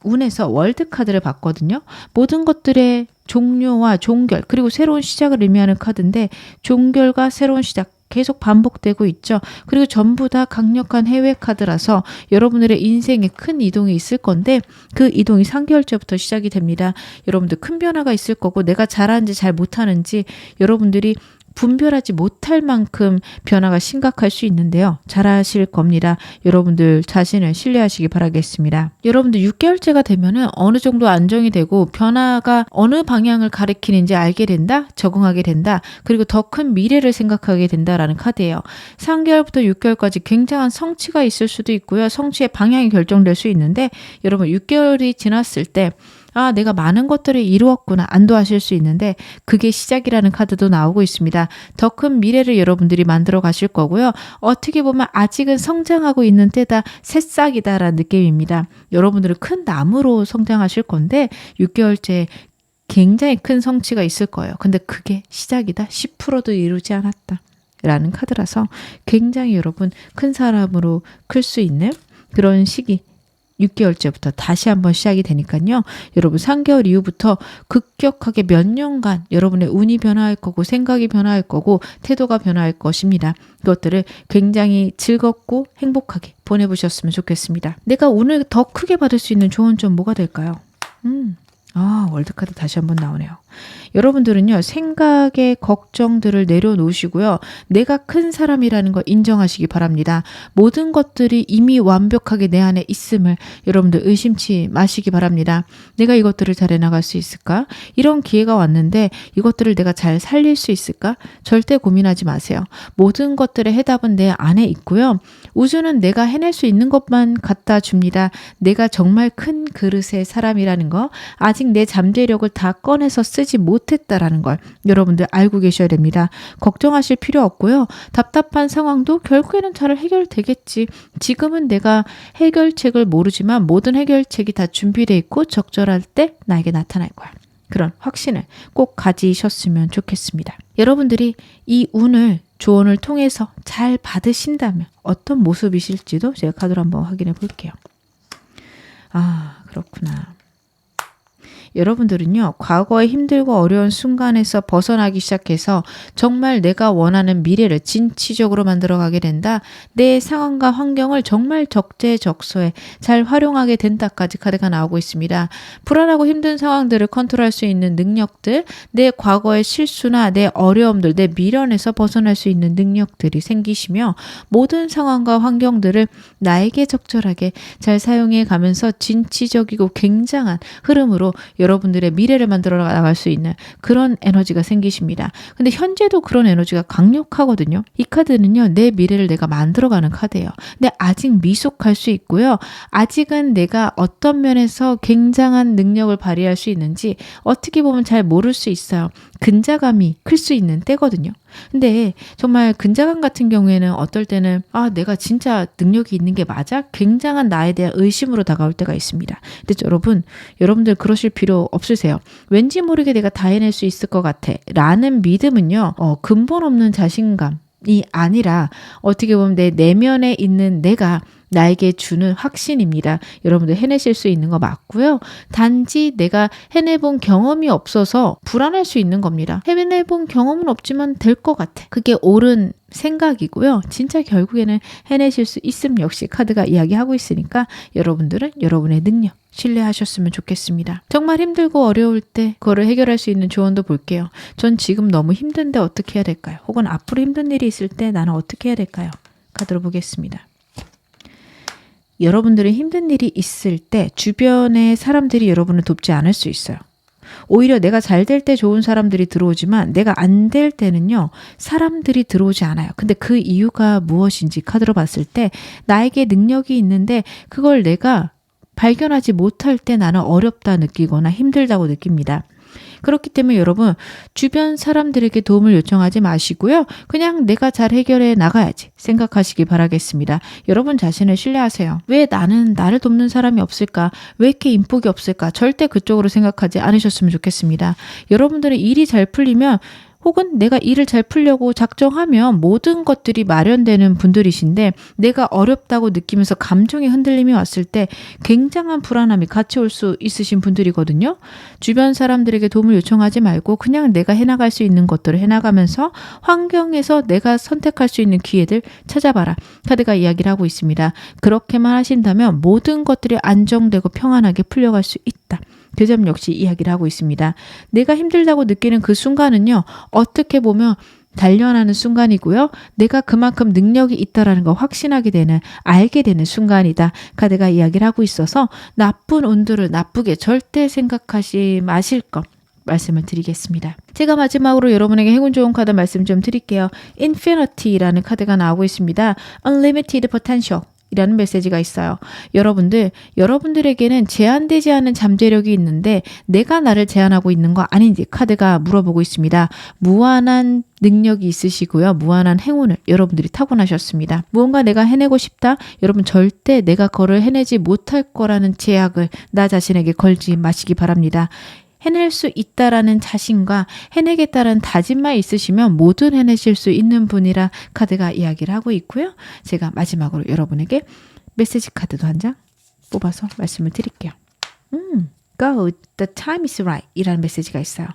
운에서 월드카드를 봤거든요. 모든 것들의 종료와 종결 그리고 새로운 시작을 의미하는 카드인데 종결과 새로운 시작 계속 반복되고 있죠. 그리고 전부 다 강력한 해외 카드라서 여러분들의 인생에 큰 이동이 있을 건데 그 이동이 3개월째부터 시작이 됩니다. 여러분들 큰 변화가 있을 거고 내가 잘하는지 잘 못하는지 여러분들이 분별하지 못할 만큼 변화가 심각할 수 있는데요. 잘하실 겁니다. 여러분들 자신을 신뢰하시기 바라겠습니다. 여러분들 6개월째가 되면은 어느 정도 안정이 되고 변화가 어느 방향을 가리키는지 알게 된다, 적응하게 된다, 그리고 더 큰 미래를 생각하게 된다라는 카드예요. 3개월부터 6개월까지 굉장한 성취가 있을 수도 있고요. 성취의 방향이 결정될 수 있는데 여러분 6개월이 지났을 때 아, 내가 많은 것들을 이루었구나 안도하실 수 있는데 그게 시작이라는 카드도 나오고 있습니다. 더 큰 미래를 여러분들이 만들어 가실 거고요. 어떻게 보면 아직은 성장하고 있는 때다, 새싹이다라는 느낌입니다. 여러분들은 큰 나무로 성장하실 건데 6개월째 굉장히 큰 성취가 있을 거예요. 근데 그게 시작이다. 10%도 이루지 않았다. 라는 카드라서 굉장히 여러분 큰 사람으로 클 수 있는 그런 시기 6개월째부터 다시 한번 시작이 되니까요. 여러분 3개월 이후부터 급격하게 몇 년간 여러분의 운이 변화할 거고 생각이 변화할 거고 태도가 변화할 것입니다. 그것들을 굉장히 즐겁고 행복하게 보내보셨으면 좋겠습니다. 내가 운을 더 크게 받을 수 있는 조언 좀 뭐가 될까요? 월드카드 다시 한번 나오네요. 여러분들은요, 생각의 걱정들을 내려놓으시고요. 내가 큰 사람이라는 걸 인정하시기 바랍니다. 모든 것들이 이미 완벽하게 내 안에 있음을 여러분들 의심치 마시기 바랍니다. 내가 이것들을 잘 해나갈 수 있을까? 이런 기회가 왔는데 이것들을 내가 잘 살릴 수 있을까? 절대 고민하지 마세요. 모든 것들의 해답은 내 안에 있고요. 우주는 내가 해낼 수 있는 것만 갖다 줍니다. 내가 정말 큰 그릇의 사람이라는 거, 아직 내 잠재력을 다 꺼내서 쓰지 못했다라는 걸 여러분들 알고 계셔야 됩니다. 걱정하실 필요 없고요. 답답한 상황도 결국에는 잘 해결되겠지. 지금은 내가 해결책을 모르지만 모든 해결책이 다 준비되어 있고 적절할 때 나에게 나타날 거야. 그런 확신을 꼭 가지셨으면 좋겠습니다. 여러분들이 이 운을 조언을 통해서 잘 받으신다면 어떤 모습이실지도 제가 카드로 한번 확인해 볼게요. 그렇구나. 여러분들은요, 과거의 힘들고 어려운 순간에서 벗어나기 시작해서 정말 내가 원하는 미래를 진취적으로 만들어가게 된다. 내 상황과 환경을 정말 적재적소에 잘 활용하게 된다까지 카드가 나오고 있습니다. 불안하고 힘든 상황들을 컨트롤할 수 있는 능력들, 내 과거의 실수나 내 어려움들, 내 미련에서 벗어날 수 있는 능력들이 생기시며 모든 상황과 환경들을 나에게 적절하게 잘 사용해 가면서 진취적이고 굉장한 흐름으로 여러분들의 미래를 만들어 나갈 수 있는 그런 에너지가 생기십니다. 근데 현재도 그런 에너지가 강력하거든요. 이 카드는요, 내 미래를 내가 만들어가는 카드예요. 근데 아직 미숙할 수 있고요. 아직은 내가 어떤 면에서 굉장한 능력을 발휘할 수 있는지 어떻게 보면 잘 모를 수 있어요. 근자감이 클 수 있는 때거든요. 근데 정말 근자감 같은 경우에는 어떨 때는 내가 진짜 능력이 있는 게 맞아? 굉장한 나에 대한 의심으로 다가올 때가 있습니다. 근데 여러분들 그러실 필요 없으세요. 왠지 모르게 내가 다 해낼 수 있을 것 같아 라는 믿음은요, 근본 없는 자신감이 아니라 어떻게 보면 내 내면에 있는 내가 나에게 주는 확신입니다. 여러분들 해내실 수 있는 거 맞고요. 단지 내가 해내본 경험이 없어서 불안할 수 있는 겁니다. 해내본 경험은 없지만 될 것 같아. 그게 옳은 생각이고요. 진짜 결국에는 해내실 수 있음 역시 카드가 이야기하고 있으니까 여러분들은 여러분의 능력 신뢰하셨으면 좋겠습니다. 정말 힘들고 어려울 때 그거를 해결할 수 있는 조언도 볼게요. 전 지금 너무 힘든데 어떻게 해야 될까요? 혹은 앞으로 힘든 일이 있을 때 나는 어떻게 해야 될까요? 카드로 보겠습니다. 여러분들이 힘든 일이 있을 때 주변의 사람들이 여러분을 돕지 않을 수 있어요. 오히려 내가 잘 될 때 좋은 사람들이 들어오지만 내가 안 될 때는요, 사람들이 들어오지 않아요. 근데 그 이유가 무엇인지 카드로 봤을 때 나에게 능력이 있는데 그걸 내가 발견하지 못할 때 나는 어렵다 느끼거나 힘들다고 느낍니다. 그렇기 때문에 여러분, 주변 사람들에게 도움을 요청하지 마시고요. 그냥 내가 잘 해결해 나가야지 생각하시기 바라겠습니다. 여러분 자신을 신뢰하세요. 왜 나를 돕는 사람이 없을까? 왜 이렇게 인복이 없을까? 절대 그쪽으로 생각하지 않으셨으면 좋겠습니다. 여러분들의 일이 잘 풀리면 혹은 내가 일을 잘 풀려고 작정하면 모든 것들이 마련되는 분들이신데 내가 어렵다고 느끼면서 감정의 흔들림이 왔을 때 굉장한 불안함이 같이 올 수 있으신 분들이거든요. 주변 사람들에게 도움을 요청하지 말고 그냥 내가 해나갈 수 있는 것들을 해나가면서 환경에서 내가 선택할 수 있는 기회들 찾아봐라. 카드가 이야기를 하고 있습니다. 그렇게만 하신다면 모든 것들이 안정되고 평안하게 풀려갈 수 있다. 그 점 역시 이야기를 하고 있습니다. 내가 힘들다고 느끼는 그 순간은요, 어떻게 보면 단련하는 순간이고요. 내가 그만큼 능력이 있다라는 걸 확신하게 되는, 알게 되는 순간이다. 카드가 이야기를 하고 있어서 나쁜 운들을 나쁘게 절대 생각하지 마실 것 말씀을 드리겠습니다. 제가 마지막으로 여러분에게 행운 좋은 카드 말씀 좀 드릴게요. Infinity라는 카드가 나오고 있습니다. Unlimited Potential 이라는 메시지가 있어요. 여러분들에게는 제한되지 않은 잠재력이 있는데 내가 나를 제한하고 있는 거 아닌지 카드가 물어보고 있습니다. 무한한 능력이 있으시고요. 무한한 행운을 여러분들이 타고나셨습니다. 무언가 내가 해내고 싶다? 여러분 절대 내가 그걸 해내지 못할 거라는 제약을 나 자신에게 걸지 마시기 바랍니다. 해낼 수 있다라는 자신과 해내겠다라는 다짐만 있으시면 뭐든 해내실 수 있는 분이라 카드가 이야기를 하고 있고요. 제가 마지막으로 여러분에게 메시지 카드도 한 장 뽑아서 말씀을 드릴게요. Go, the time is right 이라는 메시지가 있어요.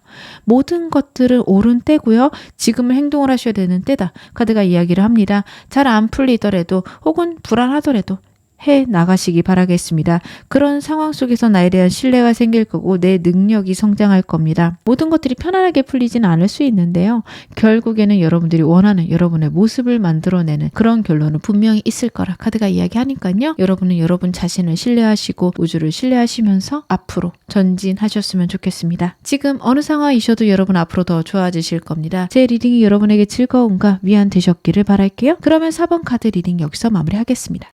모든 것들은 옳은 때고요. 지금은 행동을 하셔야 되는 때다. 카드가 이야기를 합니다. 잘 안 풀리더라도 혹은 불안하더라도 해 나가시기 바라겠습니다. 그런 상황 속에서 나에 대한 신뢰가 생길 거고 내 능력이 성장할 겁니다. 모든 것들이 편안하게 풀리지는 않을 수 있는데요. 결국에는 여러분들이 원하는 여러분의 모습을 만들어내는 그런 결론은 분명히 있을 거라 카드가 이야기하니까요. 여러분은 여러분 자신을 신뢰하시고 우주를 신뢰하시면서 앞으로 전진하셨으면 좋겠습니다. 지금 어느 상황이셔도 여러분 앞으로 더 좋아지실 겁니다. 제 리딩이 여러분에게 즐거움과 위안 되셨기를 바랄게요. 그러면 4번 카드 리딩 여기서 마무리하겠습니다.